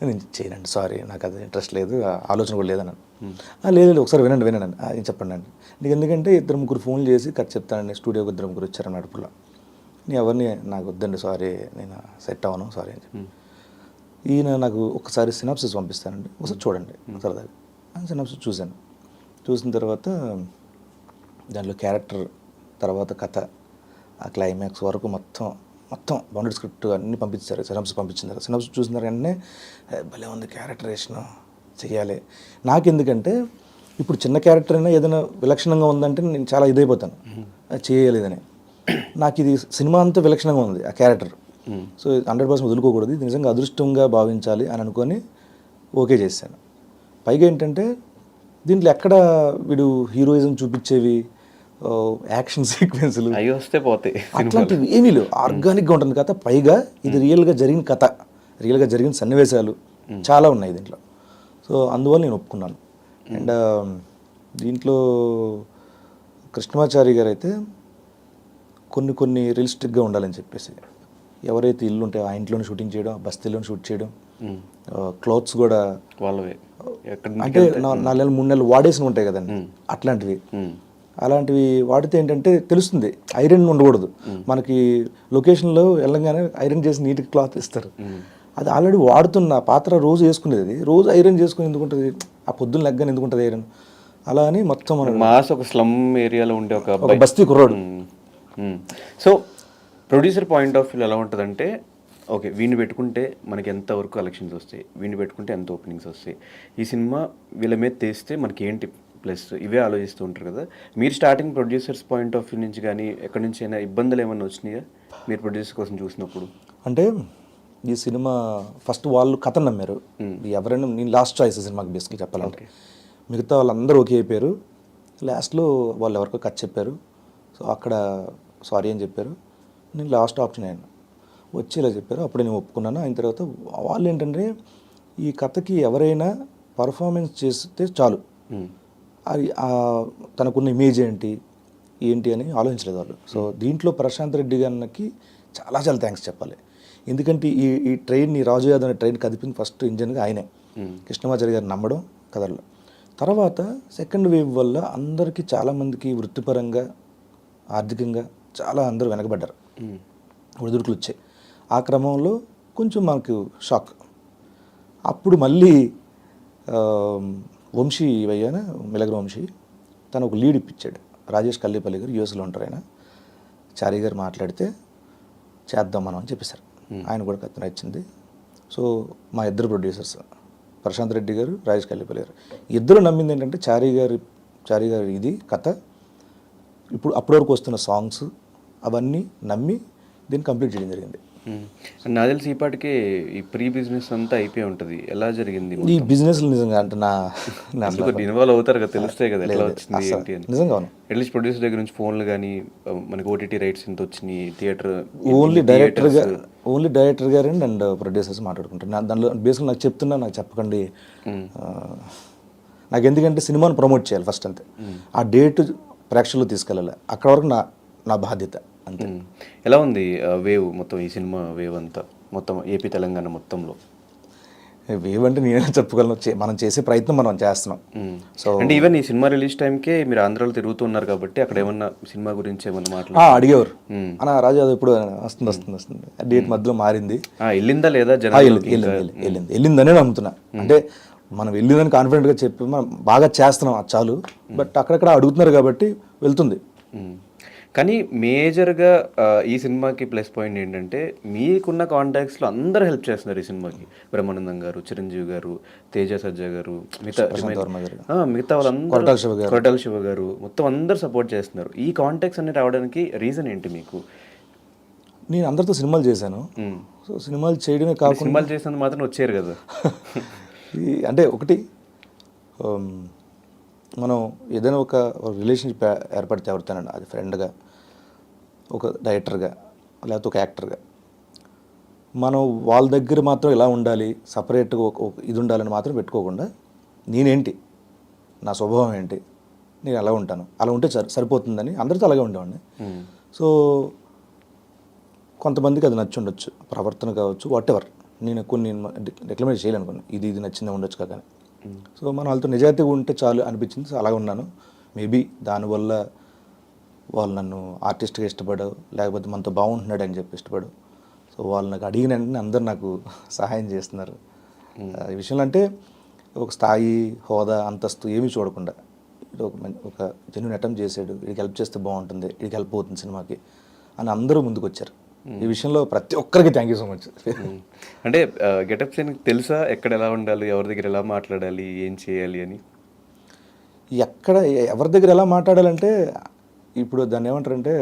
నేను చేయనండి, సారీ నాకు అది ఇంట్రెస్ట్ లేదు, ఆలోచన కూడా లేదన్నాను. లేదు ఒకసారి వినండి ఏం చెప్పండి అండి. నీకు ఎందుకంటే 2-3 ఫోన్లు చేసి కథ చెప్తానండి, స్టూడియోకి 2-3 వచ్చారని అడుపులో. నీ ఎవరిని నాకు వద్దండి, సారీ నేను సెట్ అవ్వను, సారీ అని చెప్పి. ఈయన నాకు ఒకసారి సినాప్సిస్ పంపిస్తానండి, ఒకసారి చూడండి సరదాగా. సినాప్సిస్ చూశాను. చూసిన తర్వాత దాంట్లో క్యారెక్టర్, తర్వాత కథ, ఆ క్లైమాక్స్ వరకు మొత్తం బౌండెడ్ స్క్రిప్ట్ అన్నీ పంపించారు. సినాప్సిస్ పంపించారు. సినాప్సిస్ చూసిన వెంటనే భలే ఉంది, క్యారెక్టరేషన్ చెయ్యాలి. నాకెందుకంటే ఇప్పుడు చిన్న క్యారెక్టర్ అయినా ఏదైనా విలక్షణంగా ఉందంటే నేను చాలా ఇదైపోతాను, అది చేయలేదని. నాకు ఇది సినిమా అంతా విలక్షణంగా ఉంది ఆ క్యారెక్టర్, సో 100% వదులుకోకూడదు, ఇది నిజంగా అదృష్టంగా భావించాలి అని అనుకొని ఓకే చేశాను. పైగా ఏంటంటే దీంట్లో ఎక్కడ వీడు హీరోయిజం చూపించేవి, యాక్షన్ సీక్వెన్స్లు అవి వస్తే పోతాయి, అట్లాంటివి ఏమీ లేవు. ఆర్గానిక్గా ఉంటుంది కథ. పైగా ఇది రియల్గా జరిగిన కథ, రియల్గా జరిగిన సన్నివేశాలు చాలా ఉన్నాయి దీంట్లో. సో అందువల్ల నేను ఒప్పుకున్నాను. అండ్ దీంట్లో కృష్ణమాచారి గారు అయితే కొన్ని రియలిస్టిక్గా ఉండాలని చెప్పేసి, ఎవరైతే ఇల్లు ఉంటాయో ఆ ఇంట్లోనే షూటింగ్ చేయడం, బస్తీలోనే షూట్ చేయడం, క్లాత్స్ కూడా వాళ్ళవే, అంటే 4 నెలలు 3 నెలలు వాడేసి ఉంటాయి కదండి, అలాంటివి వాడితే ఏంటంటే తెలుస్తుంది, ఐరన్ ఉండకూడదు. మనకి లొకేషన్లో వెళ్ళంగానే ఐరన్ చేసి నీట్గా క్లాత్ ఇస్తారు, అది ఆల్రెడీ వాడుతున్న పాత్ర రోజు వేసుకునేది, రోజు ఐరన్ చేసుకుని ఎందుకుంటుంది, ఆ పొద్దున్న లెగ్గని ఎందుకుంటుంది ఐరన్, అలా అని మొత్తం మాస్ ఒక స్లమ్ ఏరియాలో ఉండే ఒక బస్తీ కుర్రాడు. So producer point of view ఎలా ఉంటుందంటే, ఓకే వీడిని పెట్టుకుంటే మనకి ఎంతవరకు కలెక్షన్స్ వస్తాయి, వీడిని పెట్టుకుంటే ఎంత ఓపెనింగ్స్ వస్తాయి, ఈ సినిమా వీళ్ళ మీద తీస్తే మనకి ఏంటి ప్లస్, ఇవే ఆలోచిస్తూ ఉంటారు కదా. మీరు starting producers point of view నుంచి కానీ ఎక్కడి నుంచి అయినా ఇబ్బందులు ఏమైనా వచ్చినాయా మీరు ప్రొడ్యూసర్ కోసం చూసినప్పుడు? అంటే ఈ సినిమా ఫస్ట్ వాళ్ళు కథ నమ్మారు, ఎవరైనా నేను లాస్ట్ చాయిస్ సినిమాకి బేస్కి చెప్పాలంటే, మిగతా వాళ్ళందరూ ఓకే అయిపోయారు. లాస్ట్లో వాళ్ళు ఎవరికో కథ చెప్పారు, సో అక్కడ సారీ అని చెప్పారు. నేను లాస్ట్ ఆప్షన్ అయ్యాను, వచ్చి ఇలా చెప్పారు, అప్పుడే నేను ఒప్పుకున్నాను. అయిన తర్వాత వాళ్ళు ఏంటంటే ఈ కథకి ఎవరైనా పర్ఫార్మెన్స్ చేస్తే చాలు, అది తనకున్న ఇమేజ్ ఏంటి అని ఆలోచించలేదు వాళ్ళు. సో దీంట్లో ప్రశాంత్ రెడ్డి గారికి చాలా థ్యాంక్స్ చెప్పాలి. ఎందుకంటే ఈ ట్రైన్ని, రాజు యాదవ్ అనే ట్రైన్ కదిపింది ఫస్ట్ ఇంజన్గా ఆయనే. కృష్ణమాచారి గారిని నమ్మడం కథల్లో. తర్వాత సెకండ్ వేవ్ వల్ల అందరికీ చాలామందికి వృత్తిపరంగా, ఆర్థికంగా చాలా అందరూ వెనకబడ్డారు, ఒడిదుడుకులు వచ్చాయి. ఆ క్రమంలో కొంచెం మనకు షాక్. అప్పుడు మళ్ళీ వంశీ అయ్యాన మిలగ్ర వంశీ తను ఒక లీడ్ ఇప్పించాడు. రాజేష్ కల్లేపల్లి గారు యూఎస్లో ఉంటారు, ఆయన చారి గారు మాట్లాడితే చేద్దాం మనం అని చెప్పేశారు. ఆయన కూడా కథ నచ్చింది. సో మా ఇద్దరు ప్రొడ్యూసర్స్ ప్రశాంత్ రెడ్డి గారు, రాజేష్ కల్లేపల్లి గారు, ఇద్దరు నమ్మింది ఏంటంటే చారి గారు ఇది కథ, ఇప్పుడు అప్పటి వరకు వస్తున్న సాంగ్స్ అవన్నీ నమ్మి దీన్ని కంప్లీట్ చేయడం జరిగింది. నాకు తెలిసి ఈ పాటికి ఈ ప్రీ బిజినెస్ అంతా అయిపోయి ఉంటుంది. ఎలా జరిగింది ఈ బిజినెస్? నిజంగా అంటే ఇన్వాల్వ్ అవుతారు కదా, తెలుస్తాయి కదా ఎట్లా వచ్చింది ఏంటి అని. నిజంగా అట్లీస్ట్ ప్రొడ్యూసర్ దగ్గర నుంచి ఫోన్లు కానీ మనకి ఓటీటీ రైట్స్ ఎంత వచ్చినాయి, థియేటర్ ఓన్లీ డైరెక్టర్ గారు అండ్ ప్రొడ్యూసర్స్ మాట్లాడుకుంటారు. దానిలో బేసిక్గా నాకు చెప్తున్నా, నాకు చెప్పకండి నాకు ఎందుకంటే సినిమాను ప్రమోట్ చేయాలి ఫస్ట్ అంతే. ఆ డేట్ ప్రేక్షకులు తీసుకెళ్ళాలి, అక్కడ వరకు నా బాధ్యత అంతే. ఎలా ఉంది వేవ్ మొత్తం, ఈ సినిమా వేవ్ అంతా మొత్తం ఏపీ తెలంగాణ మొత్తంలో? వేవ్ అంటే నేనే చెప్పుకోగలను, మనం చేసే ప్రయత్నం మనం చేస్తున్నాం. సో అంటే ఈవెన్ ఈ సినిమా రిలీజ్ టైంకే మీరు ఆంధ్రాలో తిరుగుతున్నారు కాబట్టి అక్కడ ఏమన్నా సినిమా గురించి ఏమన్నా మాట్లాడారు? అడిగేవారు అన్న రాజు అది ఎప్పుడు వస్తుంది డేట్ మధ్యలో మారింది, వెళ్ళిందా లేదా జనాల్లోకి? వెళ్ళిందనే నమ్ముతున్నా. అంటే మనం వెళ్ళిందని కాన్ఫిడెంట్గా చెప్పి మనం బాగా చేస్తున్నాం అది చాలు. బట్ అక్కడక్కడ అడుగుతున్నారు కాబట్టి వెళ్తుంది. కానీ మేజర్గా ఈ సినిమాకి ప్లస్ పాయింట్ ఏంటంటే మీకున్న కాంటాక్ట్స్లో అందరూ హెల్ప్ చేస్తున్నారు ఈ సినిమాకి. బ్రహ్మానందం గారు, చిరంజీవి గారు, తేజ సజ్జా గారు, మిగతా వాళ్ళందరూ, కొరటాల శివ గారు, మొత్తం అందరూ సపోర్ట్ చేస్తున్నారు. ఈ కాంటాక్ట్స్ అన్ని రావడానికి రీజన్ ఏంటి మీకు? నేను అందరితో సినిమాలు చేశాను. సో సినిమాలు చేయడమే కాకుండా సినిమాలు చేసినందుకు మాత్రం వచ్చారు కదా. అంటే ఒకటి మనం ఏదైనా ఒక రిలేషన్షిప్ ఏర్పడితే ఎవరితోనండి, అది ఫ్రెండ్గా, ఒక డైరెక్టర్గా, లేకపోతే ఒక యాక్టర్గా, మనం వాళ్ళ దగ్గర మాత్రం ఇలా ఉండాలి, సపరేట్గా ఒక ఇది ఉండాలని మాత్రం పెట్టుకోకుండా నేనేంటి, నా స్వభావం ఏంటి, నేను ఎలా ఉంటాను, అలా ఉంటే సరిపోతుందని అందరితో అలాగే ఉండేవాడిని. సో కొంతమందికి అది నచ్చి ఉండొచ్చు, ప్రవర్తన కావచ్చు, వాట్ ఎవర్. నేను కొన్ని రికమెండ్ చేయాలనుకున్నాను, ఇది నచ్చిందే ఉండొచ్చు కదా. సో మనం వాళ్ళతో నిజాయితీగా ఉంటే చాలు అనిపించింది. సో అలాగే ఉన్నాను. మేబీ దానివల్ల వాళ్ళు నన్ను ఆర్టిస్ట్గా ఇష్టపడవు, లేకపోతే మనతో బాగుంటున్నాడు అని చెప్పి ఇష్టపడు. సో వాళ్ళు నాకు అడిగిన వెంటనే అందరు నాకు సహాయం చేస్తున్నారు ఈ విషయంలో. అంటే ఒక స్థాయి, హోదా, అంతస్తు ఏమీ చూడకుండా ఒక జెన్యూన్ అటెంప్ట్ చేశాడు, వీడికి హెల్ప్ చేస్తే బాగుంటుంది, వీడికి హెల్ప్ అవుతుంది సినిమాకి అని అందరూ ముందుకు వచ్చారు. ఈ విషయంలో ప్రతి ఒక్కరికి థ్యాంక్ యూ సో మచ్. అంటే గెటప్ సీన్కి తెలుసా ఎక్కడ ఎలా ఉండాలి, ఎవరి దగ్గర ఎలా మాట్లాడాలి, ఏం చేయాలి అని? ఎక్కడ ఎవరి దగ్గర ఎలా మాట్లాడాలంటే, ఇప్పుడు దాన్ని ఏమంటారంటే,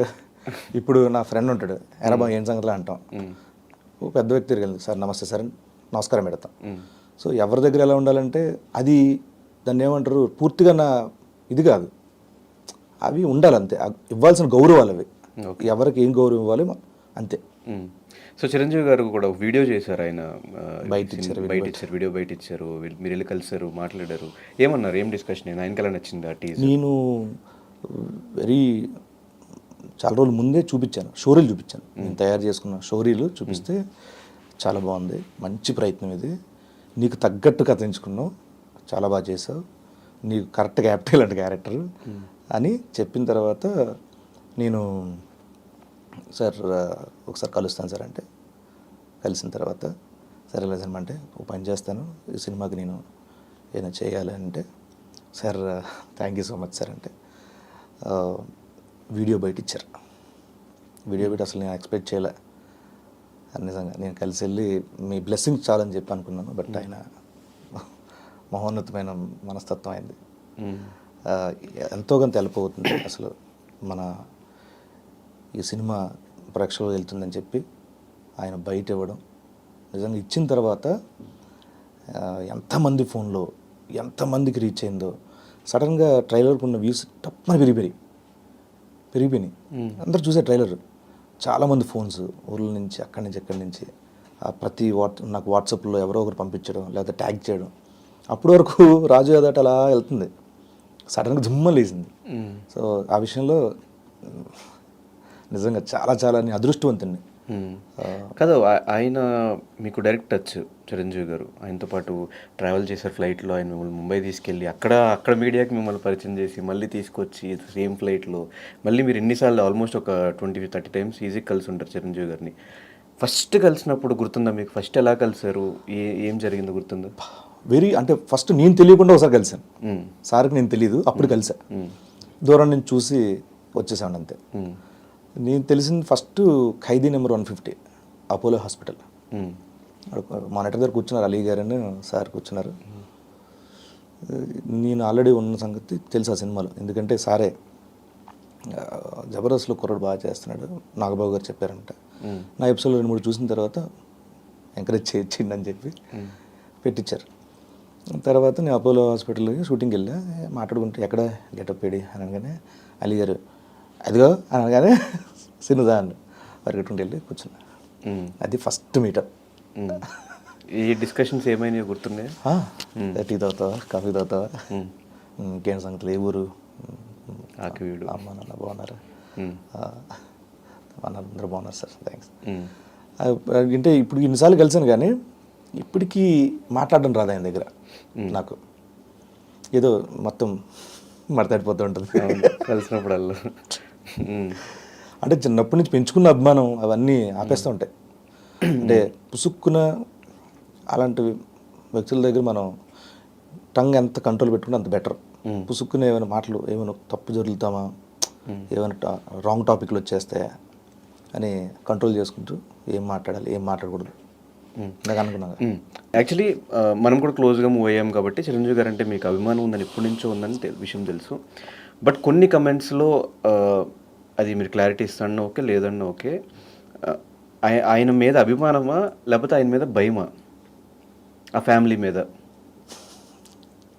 ఇప్పుడు నా ఫ్రెండ్ ఉంటాడు, ఎనభై ఏం సంగతిలో అంటాం. పెద్ద వ్యక్తి తిరిగి సార్ నమస్తే సార్ నమస్కారం పెడతాం. సో ఎవరి దగ్గర ఎలా ఉండాలంటే, అది దాన్ని ఏమంటారు, పూర్తిగా నా ఇది కాదు, అవి ఉండాలి అంతే. ఇవ్వాల్సిన గౌరవాలు అవి, ఎవరికి ఏం గౌరవం ఇవ్వాలి అంతే. సో చిరంజీవి గారు కూడా ఒక వీడియో చేశారు, ఆయన బయట ఇచ్చారు, వీడియో బయట ఇచ్చారు, మీరు వెళ్ళి కలిసారు, మాట్లాడారు, ఏమన్నారు, ఏం డిస్కషన్ అయింది, ఆయనకి ఎలా నచ్చింది ఆ టీజర్? నేను చాలా రోజుల ముందే చూపించాను, షోరీలు చూపించాను, నేను తయారు చేసుకున్న షోరీలు చూపిస్తే చాలా బాగుంది, మంచి ప్రయత్నం ఇది, నీకు తగ్గట్టు కథ ఎంచుకున్నావు, చాలా బాగా చేసావు, నీకు కరెక్ట్గా యాప్ట్ ఇలాంటి క్యారెక్టర్ అని చెప్పిన తర్వాత నేను సార్ ఒకసారి కలుస్తాను సార్ అంటే, కలిసిన తర్వాత సరే లేదమ్మా అంటే ఒక పని చేస్తాను, ఈ సినిమాకి నేను ఏదైనా చేయాలి అంటే, sir thank you so much sir అంటే వీడియో బయట ఇచ్చారు. వీడియో బయట అసలు నేను ఎక్స్పెక్ట్ చేయలే నిజంగా. నేను కలిసి వెళ్ళి మీ బ్లెస్సింగ్స్ చాలని చెప్పి అనుకున్నాను. బట్ ఆయన మహోన్నతమైన మనస్తత్వం అయింది, ఎంతో కొంత హెల్ప్ అవుతుంది. అసలు మన ఈ సినిమా ప్రేక్షకులు వెళ్తుందని చెప్పి ఆయన బయట ఇవ్వడం, నిజంగా ఇచ్చిన తర్వాత ఎంతమంది ఫోన్లో ఎంతమందికి రీచ్ అయిందో. సడన్గా ట్రైలర్కి ఉన్న వ్యూస్ తప్పని పెరిగిపోయినాయి. అందరూ చూసే ట్రైలర్, చాలామంది ఫోన్స్ ఊర్ల నుంచి, అక్కడి నుంచి, ఎక్కడి నుంచి, ప్రతి నాకు వాట్సాప్లో ఎవరో ఒకరు పంపించడం, లేకపోతే ట్యాగ్ చేయడం. అప్పటి వరకు రాజు యాదవ్ అలా వెళ్తుంది, సడన్గా దుమ్మ లేసింది. సో ఆ విషయంలో నిజంగా చాలా చాలా నేను అదృష్టవంతుని. కదా, ఆయన మీకు డైరెక్ట్ టచ్, చిరంజీవి గారు ఆయనతో పాటు ట్రావెల్ చేశారు ఫ్లైట్లో, ఆయన మిమ్మల్ని ముంబై తీసుకెళ్ళి అక్కడ మీడియాకి మిమ్మల్ని పరిచయం చేసి మళ్ళీ తీసుకొచ్చి సేమ్ ఫ్లైట్లో మళ్ళీ మీరు ఎన్నిసార్లు, ఆల్మోస్ట్ ఒక 20-30 టైమ్స్ ఈజీగా కలిసి ఉంటారు చిరంజీవి గారిని. ఫస్ట్ కలిసినప్పుడు గుర్తుందా మీకు? ఫస్ట్ ఎలా కలిసారు, ఏం జరిగిందో గుర్తుందా? అంటే ఫస్ట్ నేను తెలియకుండా ఒకసారి కలిసాను సార్కి, నేను తెలియదు, అప్పుడు కలిసా. దూరం నుంచి చూసి వచ్చేసాను అంతే. నేను తెలిసింది ఫస్ట్ ఖైదీ నెంబర్ 150 అపోలో హాస్పిటల్, మానిటర్ దగ్గర కూర్చున్నారు, అలీ గారని సార్ కూర్చున్నారు. నేను ఆల్రెడీ ఉన్న సంగతి తెలుసు ఆ సినిమాలో, ఎందుకంటే సారే జబర్దస్త్లో కుర్రాడు బాగా చేస్తున్నాడు, నాగబాబు గారు చెప్పారంట. నా ఎపిసోడ్లో 2-3 చూసిన తర్వాత ఎంకరేజ్ చేయించిండి అని చెప్పి పెట్టించారు. తర్వాత నేను అపోలో హాస్పిటల్కి షూటింగ్కి వెళ్ళా, మాట్లాడుకుంటే ఎక్కడ గెటప్ పేడి అని అనగానే అలీ గారు అదిగో అనగానే సినిదా అని పరిగెట్టుకుంటూ వెళ్ళి కూర్చున్నా. అది ఫస్ట్ మీటప్. ఈ డిస్కషన్స్ ఏమైనా గుర్తున్నాయి? టీ తాగుతావా, కాఫీ తాగుతావా, ఇంకేం సంగతులు, ఏ ఊరు, ఆకివీడు, అమ్మ నాన్న బాగున్నారా, అందరూ బాగున్నారు సార్, థ్యాంక్స్. అంటే ఇప్పుడు ఇన్నిసార్లు కలిసాను కానీ ఇప్పటికీ మాట్లాడడం రాదు ఆయన దగ్గర. నాకు ఏదో మొత్తం మడతాడిపోతూ ఉంటుంది కలిసినప్పుడల్లా. అంటే చిన్నప్పటి నుంచి పెంచుకున్న అభిమానం అవన్నీ ఆపేస్తూ ఉంటాయి. అంటే పుసుక్కున అలాంటి వ్యక్తుల దగ్గర మనం టంగ్ ఎంత కంట్రోల్ పెట్టుకుంటే అంత బెటర్. పుసుక్కున ఏమైనా మాటలు ఏమైనా తప్పు జరుగుతామా, ఏమైనా రాంగ్ టాపిక్లు వచ్చేస్తాయా అని కంట్రోల్ చేసుకుంటూ ఏం మాట్లాడాలి ఏం మాట్లాడకూడదు నాకు అనుకున్నాను. యాక్చువల్లీ మనం కూడా క్లోజ్గా మూవ్ అయ్యాం కాబట్టి చిరంజీవి గారు అంటే మీకు అభిమానం ఉందని ఎప్పటి నుంచో ఉందని విషయం తెలుసు. బట్ కొన్ని కమెంట్స్లో అది మీరు క్లారిటీ ఇస్తాను ఓకే, లేదన్నా ఓకే, ఆయన మీద అభిమానమా లేకపోతే ఆయన మీద భయమా, ఆ ఫ్యామిలీ మీద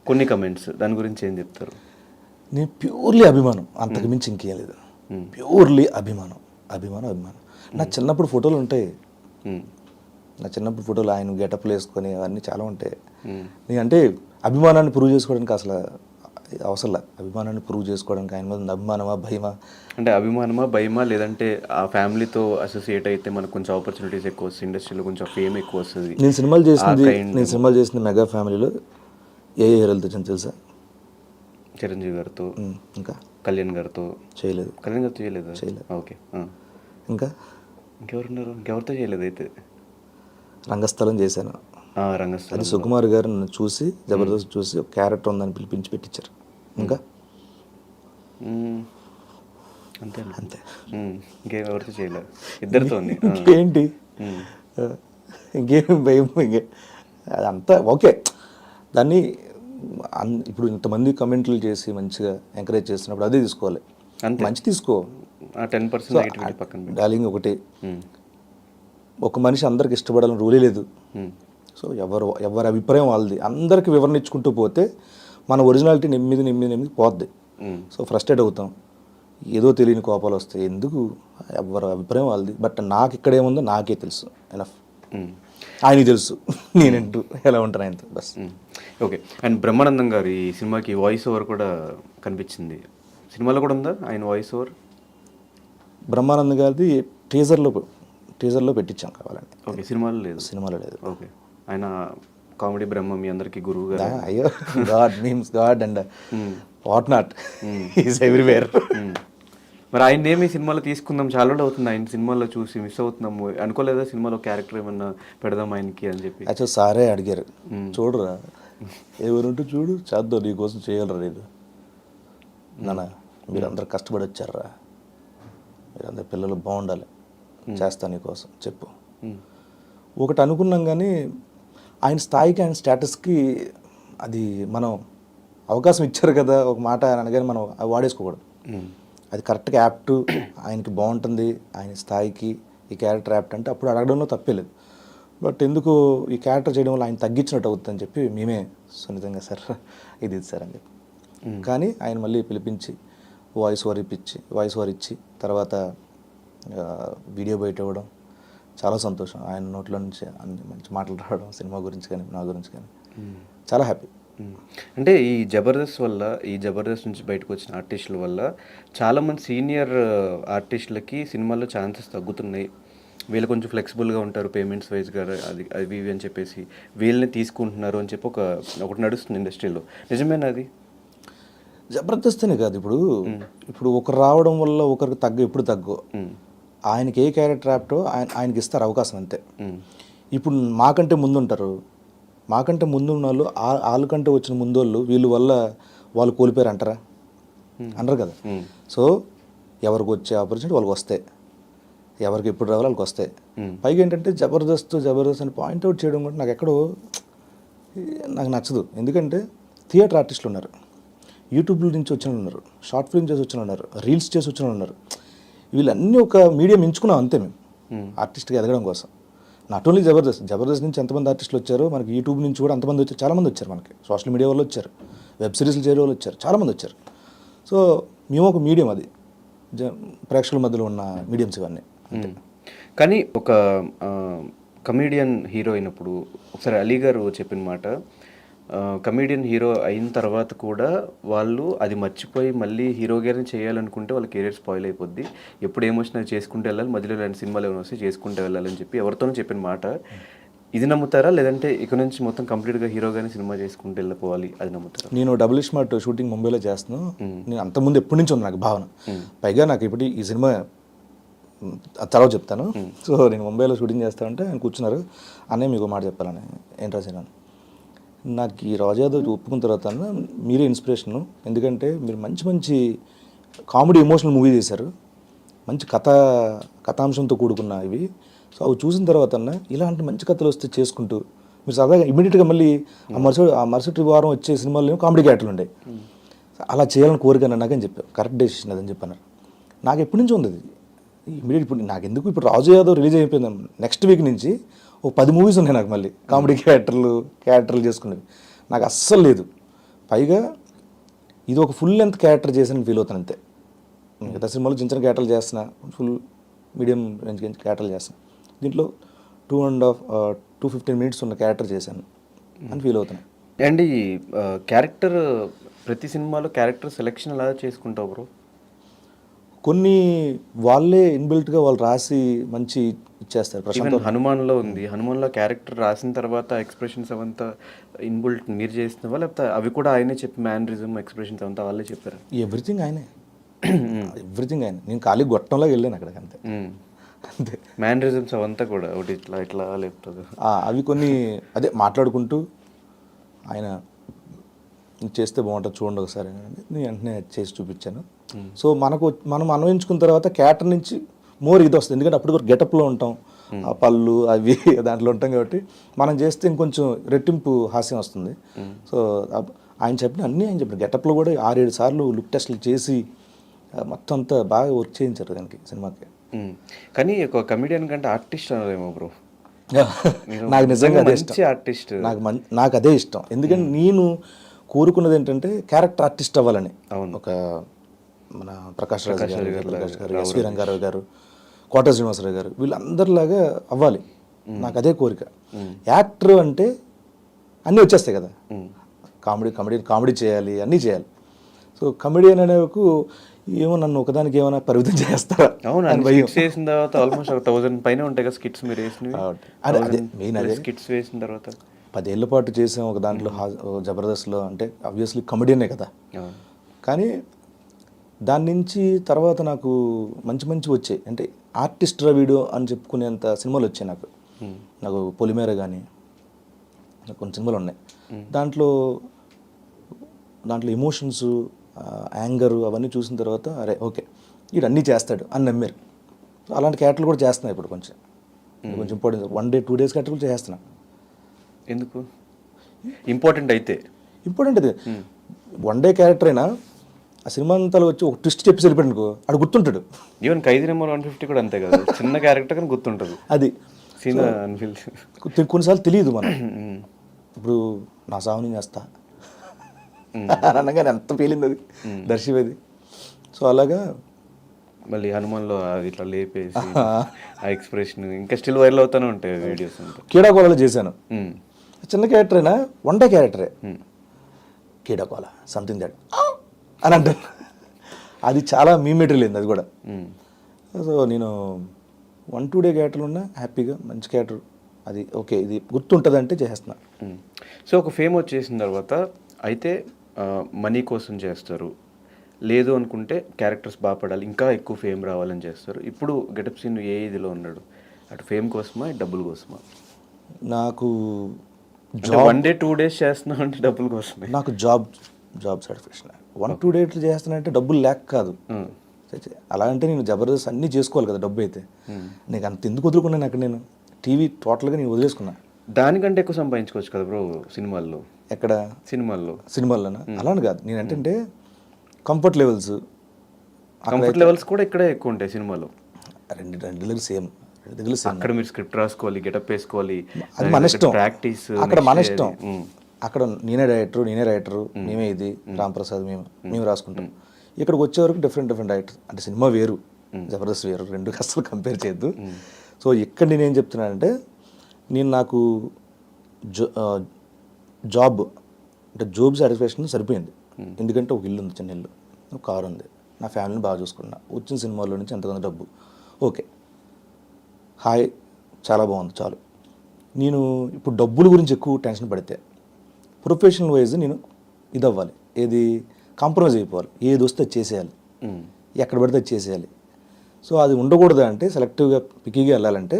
కొన్ని కమెంట్స్, దాని గురించి ఏం చెప్తారు? నేను ప్యూర్లీ అభిమానం, అంతకు మించి ఇంకేం లేదు. ప్యూర్లీ అభిమానం అభిమానం అభిమానం. నా చిన్నప్పుడు ఫోటోలు ఉంటాయి, నా చిన్నప్పుడు ఫోటోలు ఆయన గెటప్లు వేసుకొని అవన్నీ చాలా ఉంటాయి. నేనంటే అభిమానాన్ని ప్రూవ్ చేసుకోవడానికి అసలు అవసరం లేదు. అభిమానాన్ని ప్రూవ్ చేసుకోవడానికి ఆయన మీద అభిమానమా భయమా అంటే అభిమానమా భయమా, లేదంటే ఆ ఫ్యామిలీతో అసోసియేట్ అయితే మనకు కొంచెం ఆపర్చునిటీస్ ఎక్కువ వస్తుంది, ఇండస్ట్రీలో కొంచెం ఫేమ్ ఎక్కువ వస్తుంది. నేను సినిమాలు చేసిన మెగా ఫ్యామిలీలో ఏ హీరోలతో తెలుసా? చిరంజీవి గారితో, ఇంకా కళ్యాణ్ గారితో చేయలేదు. కళ్యాణ్ గారితో చేయలేదు. ఓకే. ఇంకా ఇంకెవరున్నారు? ఇంకెవరితో చేయలేదు అయితే? రంగస్థలం చేశాను. రంగస్థలం అది సుకుమార్ గారు నన్ను చూసి జబర్దస్త్ చూసి ఒక క్యారెక్టర్ ఉందని పిలిపించి పెట్టించారు. ఇంకా అంతే అంతే, ఇంకెవరితో చేయలేదు, ఇద్దరితో. ఇంకేంటి, ఇంకేం భయం, అదంతా ఓకే. దాన్ని ఇప్పుడు ఇంతమంది కమెంట్లు చేసి మంచిగా ఎంకరేజ్ చేస్తున్నప్పుడు అదే తీసుకోవాలి, మంచి తీసుకో. 10% పక్కన డార్లింగ్ ఒకటే, ఒక మనిషి అందరికి ఇష్టపడాలని రూలే లేదు. సో ఎవరి అభిప్రాయం వాళ్ళది. అందరికి వివరణ ఇచ్చుకుంటూ పోతే మన ఒరిజినాలిటీ నెమ్మది పోద్ది. సో ఫ్రస్ట్రేట్ అవుతాం, ఏదో తెలియని కోపాలు వస్తాయి. ఎందుకు, ఎవరి అభిప్రాయం వాళ్ళది. బట్ నాకు ఇక్కడ ఏముందో నాకే తెలుసు, ఎనఫ్. ఆయనకి తెలుసు నేనంటూ ఎలా ఉంటాను ఆయనతో, బస్. ఓకే. అండ్ బ్రహ్మానందం గారు ఈ సినిమాకి వాయిస్ ఓవర్ కూడా కనిపించింది, సినిమాలో కూడా ఉందా ఆయన వాయిస్ ఓవర్? బ్రహ్మానందం గారిది టీజర్లో పెట్టించాం కావాలని. ఓకే, సినిమాలో లేదు? సినిమాలో లేదు. ఓకే. ఆయన కామెడీ బ్రహ్మ, మీ అందరికీ గురువు గారు. అయ్యో, God memes God and what not, is everywhere. మరి ఆయన ఏమి సినిమాలో తీసుకుందాం, చాలా రోజులు అవుతుంది ఆయన సినిమాలో చూసి, మిస్ అవుతున్నాము. అనుకోలేదా సినిమాలో క్యారెక్టర్ ఏమన్నా పెడదాం ఆయనకి అని చెప్పి? యాక్చువల్ సారే అడిగారు, చూడరా ఎవరుంటూ చూడు, చేద్దాం నీకోసం చేయగలరా, లేదు నాన్న మీరందరూ కష్టపడి వచ్చారా, మీరందరూ పిల్లలు బాగుండాలి, చేస్తా నీకోసం చెప్పు. ఒకటి అనుకున్నాం కానీ ఆయన స్థాయికి ఆయన స్టేటస్కి అది మనం అవకాశం ఇచ్చారు కదా ఒక మాట అనగానే మనం వాడేసుకోకూడదు. అది కరెక్ట్గా యాప్ట్, ఆయనకి బాగుంటుంది, ఆయన స్థాయికి ఈ క్యారెక్టర్ యాప్ట్ అంటే అప్పుడు అడగడంలో తప్పేలేదు. బట్ ఎందుకు ఈ క్యారెక్టర్ చేయడం వల్ల ఆయన తగ్గించినట్టు అవుతుందని చెప్పి మేమే సున్నితంగా సార్ ఇది సార్ అని చెప్పి. కానీ ఆయన మళ్ళీ పిలిపించి వాయిస్ ఓవర్ ఇచ్చి తర్వాత వీడియో బయట ఇవ్వడం చాలా సంతోషం. ఆయన నోట్లో నుంచి అన్ని మంచి మాటలు రావడం సినిమా గురించి కానీ నా గురించి కానీ చాలా హ్యాపీ. అంటే ఈ జబర్దస్త్ నుంచి బయటకు వచ్చిన ఆర్టిస్టుల వల్ల చాలామంది సీనియర్ ఆర్టిస్టులకి సినిమాల్లో ఛాన్సెస్ తగ్గుతున్నాయి, వీళ్ళు కొంచెం ఫ్లెక్సిబుల్గా ఉంటారు పేమెంట్స్ వైజ్గా, అది ఇవి అని చెప్పేసి వీళ్ళని తీసుకుంటున్నారు అని చెప్పి ఒకటి నడుస్తుంది ఇండస్ట్రీలో. నిజమేనా అది? జబర్దస్త్ అనే కాదు, ఇప్పుడు ఒకరు రావడం వల్ల ఒకరికి ఎప్పుడు తగ్గు. ఆయనకి ఏ క్యారెక్టర్ యాప్టో ఆయనకి ఇస్తారు అవకాశం, అంతే. ఇప్పుడు మాకంటే ముందు ఉంటారు, మాకంటే ముందు ఉన్న వాళ్ళు వాళ్ళకంటే వచ్చిన ముందు వీళ్ళు వల్ల వాళ్ళు కోల్పోయారు అంటారా? అనరు కదా. సో ఎవరికి వచ్చే ఆపర్చునిటీ వాళ్ళకి వస్తాయి, ఎవరికి ఎప్పుడు రావాలో వాళ్ళకి వస్తాయి. పైగా ఏంటంటే జబర్దస్త్ అని పాయింట్అవుట్ చేయడం కూడా నాకు నచ్చదు. ఎందుకంటే థియేటర్ ఆర్టిస్టులు ఉన్నారు, యూట్యూబ్ నుంచి వచ్చిన ఉన్నారు, షార్ట్ ఫిల్మ్ చేసి వచ్చిన ఉన్నారు, రీల్స్ చేసి వచ్చిన ఉన్నారు. వీళ్ళన్నీ ఒక మీడియం ఎంచుకున్నాం అంతే మేము ఆర్టిస్ట్గా ఎదగడం కోసం. నాట్ ఓన్లీ జబర్దస్త్ నుంచి ఎంతమంది ఆర్టిస్టులు వచ్చారో మనకి, యూట్యూబ్ నుంచి కూడా అంతమంది వచ్చారు, చాలామంది వచ్చారు, మనకి సోషల్ మీడియా వాళ్ళు వచ్చారు, వెబ్ సిరీస్లు చేరే వాళ్ళు వచ్చారు, చాలామంది వచ్చారు. సో మేము ఒక మీడియం, అది ప్రేక్షకుల మధ్యలో ఉన్న మీడియంస్ ఇవన్నీ. కానీ ఒక కమీడియన్ హీరో అయినప్పుడు ఒకసారి అలీ గారు చెప్పిన మాట, కమీడియన్ హీరో అయిన తర్వాత కూడా వాళ్ళు అది మర్చిపోయి మళ్ళీ హీరో గారిని చేయాలనుకుంటే వాళ్ళ కెరీర్ స్పాయిల్ అయిపోద్ది, ఎప్పుడు ఏమొచ్చినా అది చేసుకుంటూ వెళ్ళాలి, మధ్యలో ఇలాంటి సినిమాలు ఏమైనా వస్తే చేసుకుంటూ వెళ్ళాలని చెప్పి ఎవరితోనో చెప్పిన మాట. ఇది నమ్ముతారా, లేదంటే ఇక నుంచి మొత్తం కంప్లీట్గా హీరో గారిని సినిమా చేసుకుంటూ వెళ్ళిపోవాలి అది నమ్ముతారా? నేను డబుల్ స్మార్ట్ షూటింగ్ ముంబైలో చేస్తున్నాను. నేను అంతకుముందు ఎప్పటి నుంచి ఉంది నాకు భావన. పైగా నాకు ఇప్పుడు ఈ సినిమా తర్వాత చెప్తాను. సో నేను ముంబైలో షూటింగ్ చేస్తా ఉంటే ఆయన కూర్చున్నారు, అన్నయ్య మీకు మాట చెప్పాలని. ఏంట్రా సినిమా, నాకు ఈ రాజాదేవ్ ఒప్పుకున్న తర్వాత మీరే ఇన్స్పిరేషను. ఎందుకంటే మీరు మంచి మంచి కామెడీ ఎమోషనల్ మూవీ చేశారు, మంచి కథాంశంతో కూడుకున్న ఇవి. సో అవి చూసిన తర్వాత ఇలాంటి మంచి కథలు వస్తే చేసుకుంటూ మీరు సరదాగా ఇమీడియట్గా మళ్ళీ ఆ మరుసటి వారం వచ్చే సినిమాల్లో కామెడీ క్యారెక్టర్లు ఉండే, అలా చేయాలని కోరిక నాకని చెప్పారు. కరెక్ట్ డెసిషన్ అదని చెప్పన్నారు. నాకు ఎప్పటి నుంచి ఉంది అది ఇమీడియట్. ఇప్పుడు నాకు ఎందుకు ఇప్పుడు రాజు యాదవ్ రిలీజ్ అయిపోయింది, నెక్స్ట్ వీక్ నుంచి ఓ 10 మూవీస్ ఉన్నాయి నాకు మళ్ళీ కామెడీ క్యారెక్టర్లు చేసుకునేవి. నాకు అస్సలు లేదు. పైగా ఇది ఒక ఫుల్ లెంత్ క్యారెక్టర్ చేసిన ఫీల్ అవుతాను అంతే. మిగతా సినిమాలో చిన్న చిన్న క్యారెక్టర్లు చేస్తున్నా, ఫుల్ మీడియం రేంజ్ క్యారెక్టర్లు చేస్తాను. దీంట్లో 2.15 minutes ఉన్న క్యారెక్టర్ చేశాను అని ఫీల్ అవుతున్నాను. అండ్ ఈ క్యారెక్టర్ ప్రతి సినిమాలో క్యారెక్టర్ సెలెక్షన్ ఎలా చేసుకుంటావు బ్రో? కొన్ని వాళ్ళే ఇన్బిల్ట్గా వాళ్ళు రాసి మంచి ఇచ్చేస్తారు. ప్రశాంత్ హనుమాన్లో ఉంది, హనుమాన్లో క్యారెక్టర్ రాసిన తర్వాత ఎక్స్ప్రెషన్స్ అవంతా ఇన్బిల్ట్ మీరు చేస్తున్నావా, లేకపోతే అవి కూడా ఆయనే చెప్పి మ్యానరిజం ఎక్స్ప్రెషన్స్ అవంతా వాళ్ళే చెప్పారు? ఎవ్రీథింగ్ ఆయనే. నేను ఖాళీ గొట్టంలాగా వెళ్ళాను అక్కడికి అంతే. అంతే మ్యానరిజమ్స్ అవంతా కూడా ఒకటి ఇట్లా ఇట్లా లేపుతుంది. అవి కొన్ని అదే మాట్లాడుకుంటూ ఆయన చేస్తే బాగుంటుంది చూడండి ఒకసారి నేను వెంటనే చేసి చూపించాను. సో మనం అన్వయించుకున్న తర్వాత క్యారెక్టర్ నుంచి మోర్ ఇది వస్తుంది, ఎందుకంటే అప్పుడు కూడా గెటప్లో ఉంటాం, ఆ పళ్ళు అవి దాంట్లో ఉంటాం కాబట్టి మనం చేస్తే ఇంకొంచెం రెట్టింపు హాస్యం వస్తుంది. సో ఆయన చెప్పిన గెటప్లో కూడా 6-7 సార్లు లుక్ టెస్ట్లు చేసి మొత్తం అంతా బాగా వర్క్ చేయించారు దానికి సినిమాకి. కానీ ఒక కమెడియన్ కంటే ఆర్టిస్ట్ అనలేమో బ్రో. నాకు నిజంగా అదే మంచి ఆర్టిస్ట్, నాకు అదే ఇష్టం. ఎందుకంటే నేను కోరుకున్నది ఏంటంటే క్యారెక్టర్ ఆర్టిస్ట్ అవ్వాలని. ఒక మన ప్రకాష్ రాజ్ గారు, ఎస్వి రంగారావు గారు, కోట శ్రీనివాసరావు గారు, వీళ్ళందరిలాగా అవ్వాలి, నాకు అదే కోరిక. యాక్టర్ అంటే అన్నీ వచ్చేస్తాయి కదా, కామెడీ చేయాలి, అన్నీ చేయాలి. సో కమెడియన్ అనేకు ఏమో నన్ను ఒకదానికి ఏమైనా పరిమితం చేస్తారా? అవును, చేసిన తర్వాత ఆల్మోస్ట్ 1000 పైన ఉంటాయి కదా స్కిట్స్ మీరు వేసినవి. అదే మెయిన్, అదే స్కిట్స్ వేసిన తర్వాత 10 ఏళ్ల పాటు చేసాం ఒక దాంట్లో జబర్దస్త్లో. అంటే ఆబ్వియస్లీ కమెడియనే కదా, కానీ దాని నుంచి తర్వాత నాకు మంచి వచ్చాయి. అంటే ఆర్టిస్ట్ వీడియో అని చెప్పుకునేంత సినిమాలు వచ్చాయి నాకు పొలిమేర కానీ కొన్ని సినిమాలు ఉన్నాయి. దాంట్లో ఎమోషన్స్, యాంగరు అవన్నీ చూసిన తర్వాత అరే ఓకే వీడు అన్నీ చేస్తాడు అని నమ్మారు. అలాంటి క్యారెక్టర్లు కూడా చేస్తున్నాయి ఇప్పుడు కొంచెం ఇంపార్టెంట్. 1 day 2 days క్యారెక్టర్ కూడా చేస్తున్నా. ఎందుకు ఇంపార్టెంట్ అయితే ఇంపార్టెంట్ అది 1 day క్యారెక్టర్ అయినా ఆ సినిమా అంతా వచ్చి ఒక ట్విస్ట్ చెప్పి వెళ్ళిపోయాడు ఆడు గుర్తుంటాడు. ఈవెన్ ఖైదీ నెంబర్ 150 కూడా అంతే కదా, చిన్న క్యారెక్టర్ కానీ గుర్తుంటుంది అది. కొన్నిసార్లు తెలియదు మనం. ఇప్పుడు నా సావుని చేస్తా అనగానే ఎంత ఫీలింగ్ అది దర్శివేది. సో అలాగా మళ్ళీ హనుమాన్లో అది ఇట్లా లేపేసి ఆ ఎక్స్ప్రెషన్ ఇంకా స్టిల్ వైరల్ అవుతూనే ఉంటాయి వీడియోస్. కీడాకోలలో చేశాను, చిన్న క్యారెక్టర్ అయినా 1 day క్యారెక్టరే. కీడాకోల సంథింగ్ దట్ అని అంటాను, అది చాలా మీ మెటీరియల్ అయింది అది కూడా. సో నేను 1-2 day క్యారెక్టర్లు ఉన్నా హ్యాపీగా మంచి క్యారెక్టర్ అది ఓకే ఇది గుర్తుంటుంది అంటే చేస్తున్నా. సో ఒక ఫేమ్ వచ్చేసిన తర్వాత అయితే మనీ కోసం చేస్తారు, లేదు అనుకుంటే క్యారెక్టర్స్ బాగా పడాలి, ఇంకా ఎక్కువ ఫేమ్ రావాలని చేస్తారు. ఇప్పుడు గెటప్ సీన్ ఏ ఇదిలో ఉన్నాడు, అటు ఫేమ్ కోసమా డబ్బుల కోసమా? నాకు 1 day 2 days చేస్తున్నా అంటే డబ్బుల కోసమే. నాకు జాబ్ సాటిస్ఫాక్షన్. 1-2 days చేస్తానంటే డబ్బులు లేక కాదు. అలా అంటే నేను జబర్దస్త్ అన్నీ చేసుకోవాలి కదా, డబ్బు అయితే నీకు అంత ఎందుకు వదులుకున్నాను అక్కడ. నేను టీవీ టోటల్గా నేను వదిలేసుకున్నా. దానికంటే ఎక్కువ సంపాదించుకోవచ్చు కదా బ్రో సినిమాల్లో. ఎక్కడ సినిమాల్లోనా? అలానే కాదు, నేను అంటే కంఫర్ట్ లెవెల్స్ కూడా ఇక్కడే ఎక్కువ ఉంటాయి సినిమాలో. రెండు దగ్గర సేమ్. అక్కడ మీరు స్క్రిప్ట్ రాసుకోవాలి, గెటప్ వేసుకోవాలి, అది మన ఇష్టం, ప్రాక్టీస్ అక్కడ మన ఇష్టం. అక్కడ నేనే రైటరు, మేమే ఇది రాంప్రసాద్ మేము రాసుకుంటాం. ఇక్కడికి వచ్చే వరకు డిఫరెంట్ రైటర్స్. అంటే సినిమా వేరు, జబర్దస్త్ వేరు, రెండు అసలు కంపేర్ చేయొద్దు. సో ఇక్కడ నేనేం చెప్తున్నానంటే నేను నాకు జాబ్ అంటే జాబ్ సాటిస్ఫాక్షన్ సరిపోయింది. ఎందుకంటే ఒక ఇల్లు ఉంది, చిన్న ఇల్లు, ఒక కారు ఉంది, నా ఫ్యామిలీని బాగా చూసుకున్నా, వచ్చిన సినిమాల్లో నుంచి ఎంతకంత డబ్బు, ఓకే హాయ్, చాలా బాగుంది, చాలు. నేను ఇప్పుడు డబ్బుల గురించి ఎక్కువ టెన్షన్ పడితే ప్రొఫెషనల్ వైజ్ నేను ఇది అవ్వాలి, ఏది కాంప్రమైజ్ అయిపోవాలి, ఏది వస్తే అది చేసేయాలి, ఎక్కడ పడితే అది చేసేయాలి. సో అది ఉండకూడదు అంటే సెలెక్టివ్గా పికీగా వెళ్ళాలంటే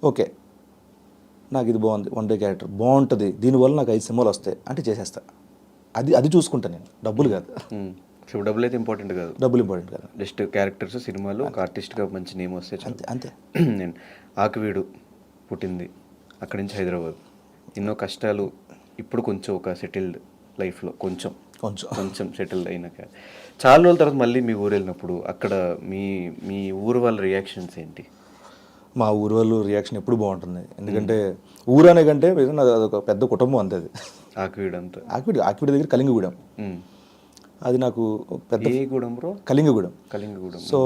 ఓకే నాకు ఇది బాగుంది, వన్ డే క్యారెక్టర్ బాగుంటుంది, దీనివల్ల నాకు 5 సినిమాలు వస్తాయి అంటే చేసేస్తా. అది చూసుకుంటాను నేను, డబ్బులు కాదు. సో డబ్బులు అయితే ఇంపార్టెంట్ కాదు, డబ్బులు ఇంపార్టెంట్ కాదు, జస్ట్ క్యారెక్టర్స్, సినిమాలు, ఒక ఆర్టిస్ట్గా మంచి నేమ్ వస్తే చాలు. అంతే అంతే. నేను ఆకివీడు పుట్టింది, అక్కడి నుంచి హైదరాబాద్, ఎన్నో కష్టాలు, ఇప్పుడు కొంచెం ఒక సెటిల్డ్ లైఫ్లో కొంచెం సెటిల్డ్ అయినాక చాలా రోజుల తర్వాత మళ్ళీ మీ ఊరు వెళ్ళినప్పుడు అక్కడ మీ మీ ఊరు వాళ్ళ రియాక్షన్స్ ఏంటి? మా ఊరు వాళ్ళు రియాక్షన్ ఎప్పుడు బాగుంటుంది. ఎందుకంటే ఊరు అనే కంటే అదొక పెద్ద కుటుంబం అంతే. అది ఆకివీడు అంతా, ఆకివీడు దగ్గర కళింగగూడెం, అది నాకు పెద్ద గూడెం బ్రో, కళింగగూడెం. సో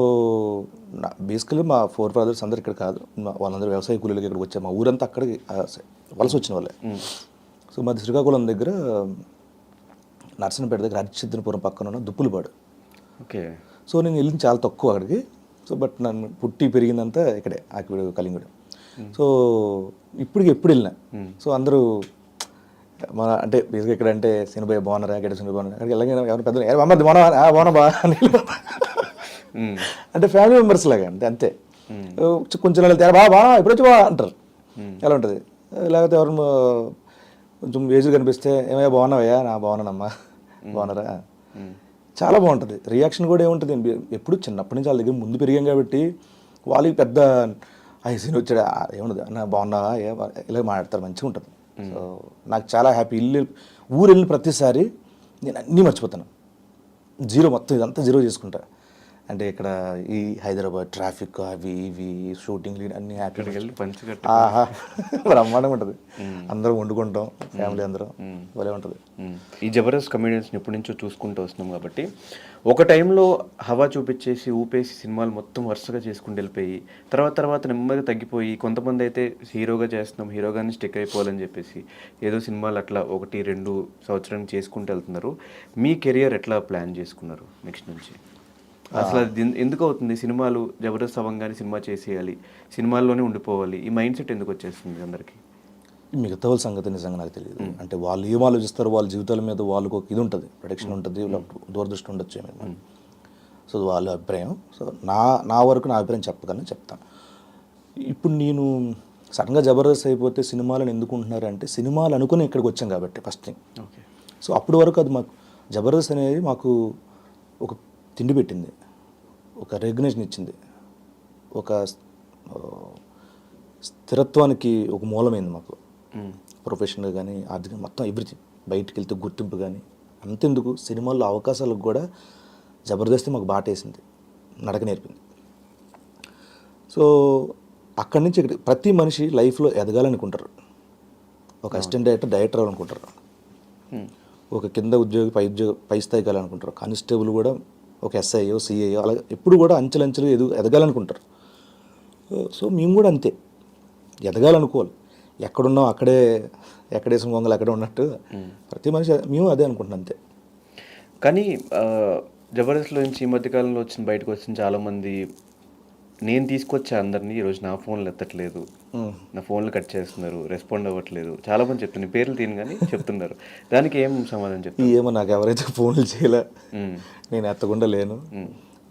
బేసికలీ మా 4 బ్రదర్స్ అందరు ఇక్కడ కాదు, వాళ్ళందరూ వ్యవసాయ కూలీలకి ఇక్కడికి వచ్చారు. మా ఊరంతా అక్కడికి వలస వచ్చిన వాళ్ళే. సో మాది శ్రీకాకుళం దగ్గర నర్సనపేట దగ్గర హరిశ్చంద్రపురం పక్కన ఉన్న దుప్పులపాడు. ఓకే. సో నేను వెళ్ళింది చాలా తక్కువ అక్కడికి. సో బట్ నన్ను పుట్టి పెరిగిందంతా ఇక్కడే ఆకివీడు కళింగగూడెం. సో ఎప్పుడు వెళ్ళినా సో అందరూ మన అంటే బేసిక్గా ఇక్కడ అంటే సినిమా బాగున్నారా, గడ్డ సినిమా బాగున్నారా, అక్కడికి వెళ్ళగానే ఎవరు పెద్దలు అమ్మది బాగున్నా బా అంటే ఫ్యామిలీ మెంబర్స్ లాగా అంటే అంతే. కొంచెం బాగా ఇప్పుడు వచ్చి బా అంటారు, ఎలా ఉంటుంది. లేకపోతే ఎవరు కొంచెం ఏజ్ కనిపిస్తే ఏమయ్యా బాగున్నావయ్యా, నా బాగున్నానమ్మా, బాగున్నారా, చాలా బాగుంటుంది. రియాక్షన్ కూడా ఏముంటుంది, ఎప్పుడు చిన్నప్పటి నుంచి వాళ్ళ దగ్గర ముందు పెరిగాం కాబట్టి వాళ్ళకి పెద్ద సీన్ వచ్చాడు ఏముండదు, నా బాగున్నావా ఇలా మాట్లాడతారు, మంచిగా ఉంటుంది. సో నాకు చాలా హ్యాపీ. ఊరు వెళ్ళిన ప్రతిసారి నేను అన్నీ మర్చిపోతాను, మొత్తం ఇదంతా జీరో చేసుకుంటా. అంటే ఇక్కడ ఈ హైదరాబాద్ ట్రాఫిక్ అవి ఇవి షూటింగ్లు అన్నీ హ్యాపీ బ్రహ్మాండంగా ఉంటుంది. అందరం వండుకుంటాం, ఫ్యామిలీ అందరం, భలే ఉంటుంది. ఈ జబర్దస్త్ కమెడియన్స్ని ఎప్పటి నుంచో చూసుకుంటూ వస్తున్నాం కాబట్టి ఒక టైంలో హవా చూపించేసి ఊపేసి సినిమాలు మొత్తం వరుసగా చేసుకుంటూ వెళ్ళిపోయి తర్వాత నెమ్మదిగా తగ్గిపోయి, కొంతమంది అయితే హీరోగా చేస్తున్నాం, హీరోగానే స్టిక్ అయిపోవాలని చెప్పేసి ఏదో సినిమాలు అట్లా 1-2 సంవత్సరానికి చేసుకుంటూ వెళ్తున్నారు. మీ కెరియర్ ఎట్లా ప్లాన్ చేసుకున్నారు నెక్స్ట్ నుంచి? అసలు అది ఎందుకు అవుతుంది? సినిమాలు జబర్దస్త్ అవ్వగానే సినిమా చేసేయాలి, సినిమాల్లోనే ఉండిపోవాలి, ఈ మైండ్ సెట్ ఎందుకు వచ్చేస్తుంది అందరికీ? మిగతా వాళ్ళ సంగతి నిజంగా నాకు తెలియదు. అంటే వాళ్ళు ఏం ఆలోచిస్తారు, వాళ్ళ జీవితాల మీద వాళ్ళకు ఒక ఇది ఉంటుంది, ప్రొటెక్షన్ ఉంటుంది, దూరదృష్టి ఉండొచ్చు ఏమైనా. సో వాళ్ళ అభిప్రాయం. సో నా వరకు నా అభిప్రాయం చెప్పగలను, చెప్తాను. ఇప్పుడు నేను సడన్గా జబర్దస్త్ అయిపోతే సినిమాలను ఎందుకుంటున్నారు అంటే సినిమాలు అనుకుని ఇక్కడికి వచ్చాం కాబట్టి ఫస్ట్ థింగ్. సో అప్పటి వరకు అది మాకు జబర్దస్త్ అనేది మాకు ఒక తిండి పెట్టింది, ఒక రెగ్యునేషన్ ఇచ్చింది, ఒక స్థిరత్వానికి ఒక మూలమైంది మాకు. ప్రొఫెషనల్ కానీ ఆర్థికంగా మొత్తం ఎవ్రీథింగ్. బయటికి వెళ్తే గుర్తింపు కానీ అంతెందుకు సినిమాల్లో అవకాశాలకు కూడా జబర్దస్త్ మాకు బాటేసింది, నడక నేర్పింది. సో అక్కడి నుంచి ఇక్కడ ప్రతి మనిషి లైఫ్లో ఎదగాలనుకుంటారు. ఒక అసిస్టెంట్ డైరెక్టర్ అవ్వాలనుకుంటారు, ఒక కింద ఉద్యోగి పై స్థాయికి వెళ్ళాలనుకుంటారు, కానిస్టేబుల్ కూడా ఒక ఎస్ఐయో సిఐయో అలా ఎప్పుడు కూడా అంచెలంచెలు ఎదగాలనుకుంటారు. సో మేము కూడా అంతే ఎదగాలనుకోవాలి. ఎక్కడున్నాం అక్కడే, ఎక్కడేసిన గొంగలు అక్కడే ఉన్నట్టు ప్రతి మనిషి మేము అదే అనుకుంటున్నాం అంతే. కానీ జబర్దస్త్లో నుంచి ఈ మధ్యకాలంలో బయటకు వచ్చిన చాలామంది, నేను తీసుకొచ్చా అందరినీ, ఈరోజు నా ఫోన్లు ఎత్తట్లేదు, నా ఫోన్లు కట్ చేస్తున్నారు, రెస్పాండ్ అవ్వట్లేదు, చాలా మంది చెప్తున్నారు, పేర్లు తిని కానీ చెప్తున్నారు. దానికి ఏం సమాధానం చెప్తారు? ఏమో నాకు ఎవరైతే ఫోన్లు చేయలే, నేను ఎత్తకుండా లేను.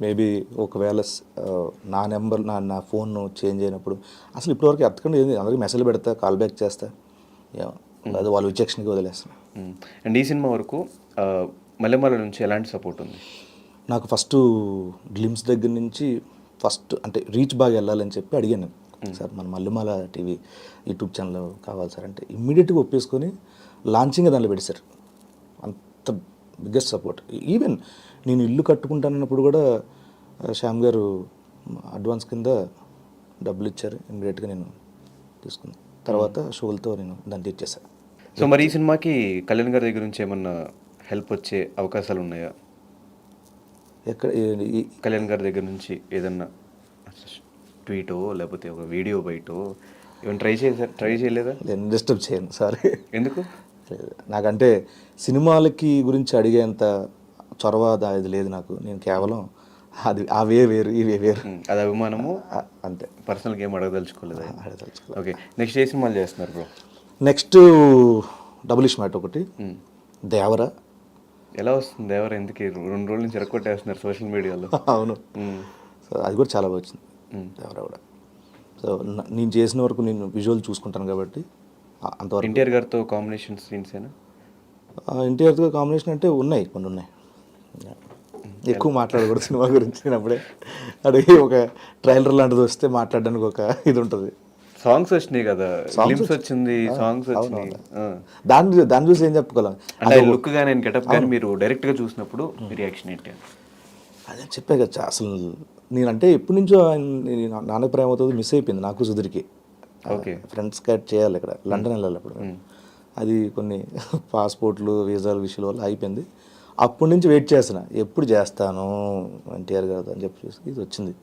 మేబీ ఒకవేళ నా నెంబర్ నా ఫోన్ చేంజ్ అయినప్పుడు అసలు ఇప్పటివరకు ఎత్తకుండా ఏంది, అందరికీ మెసేజ్ పెడతా, కాల్ బ్యాక్ చేస్తా, అది వాళ్ళ విచక్షణకి వదిలేస్తాను. అండ్ ఈ సినిమా వరకు మల్లెమాల నుంచి ఎలాంటి సపోర్ట్ ఉంది? నాకు ఫస్ట్ గ్లిమ్స్ దగ్గర నుంచి ఫస్ట్ అంటే రీచ్ బాగా వెళ్ళాలని చెప్పి అడిగాను నేను, సార్ మన మల్లెమాల టీవీ యూట్యూబ్ ఛానల్ కావాలి సార్ అంటే ఇమ్మీడియట్గా ఒప్పేసుకొని లాంచింగ్ దానిలో పెట్టేశారు. అంత బిగ్గెస్ట్ సపోర్ట్. ఈవెన్ నేను ఇల్లు కట్టుకుంటానన్నప్పుడు కూడా శ్యామ్ గారు అడ్వాన్స్ కింద డబ్బులు ఇచ్చారు, ఇమ్మీడియట్గా నేను తీసుకున్నాను. తర్వాత షోలతో నేను దాన్ని తీర్చేశాను. సో మరి ఈ సినిమాకి కళ్యాణ్ గారి దగ్గర నుంచి ఏమన్నా హెల్ప్ వచ్చే అవకాశాలు ఉన్నాయా? ఎక్కడ కళ్యాణ్ గారి దగ్గర నుంచి ఏదన్నా ట్వీటో లేకపోతే ఒక వీడియో బయటో ఏమైనా ట్రై చేయలేదా? నేను డిస్టర్బ్ చేయను, సారీ. ఎందుకు? లేదు, నాకంటే సినిమాలకి గురించి అడిగేంత చొరవ ఇది లేదు నాకు. నేను కేవలం అది అవే వేరు ఇవే వేరు, అది అభిమానము అంతే. పర్సనల్గా ఏం అడగదలుచుకోలేదు. అడగదలుచుకోలేదు. ఓకే, నెక్స్ట్ ఏ సినిమాలు చేస్తున్నారు బ్రో? నెక్స్ట్ డబుల్ ఇష్మాట్ ఒకటి, దేవర. ఎలా వస్తుంది ఎవరు? ఎందుకు 2 రోజుల నుంచి ఎరగొట్టేస్తున్నారు సోషల్ మీడియాలో? అవును, సో అది కూడా చాలా బాగా వచ్చింది దేవర కూడా. సో నేను చేసిన వరకు నేను విజువల్ చూసుకుంటాను కాబట్టి అంతవరకు. ఎన్టీఆర్ గారితో కాంబినేషన్ సీన్స్ ఏనా? ఎన్టీఆర్తో కాంబినేషన్ అంటే ఉన్నాయి, కొన్ని ఉన్నాయి. ఎక్కువ మాట్లాడకూడదు సినిమా గురించి. నేను అప్పుడే అడిగి ఒక ట్రైలర్ లాంటిది వస్తే మాట్లాడడానికి ఒక ఇది ఉంటుంది. సాంగ్స్ వచ్చినాయి కదా, గ్లింప్స్ వచ్చింది, సాంగ్స్ వచ్చినాయి. దాన్ని చూసి ఏం చెప్పగలం అంటే లుక్ గా, నేను గెటప్ కానీ మీరు డైరెక్ట్ గా చూసినప్పుడు మీ రియాక్షన్ ఏంటి? అదే చెప్పే కదా అసలు. నేనంటే ఎప్పటి నుంచో నాన్న ప్రేమ అవుతుంది మిస్ అయిపోయింది నాకు సుధీర్కి. ఓకే, ఫ్రెండ్స్ క్యాట్ చేయాలి ఇక్కడ, లండన్ వెళ్ళాలి అప్పుడు. అది కొన్ని పాస్పోర్ట్లు వీసాల విషయాల వల్ల అయిపోయింది. అప్పటి నుంచి వెయిట్ చేస్తున్నా, ఎప్పుడు చేస్తాను ఎన్టీఆర్ గారు అని చెప్పి చూసి ఇది వచ్చింది.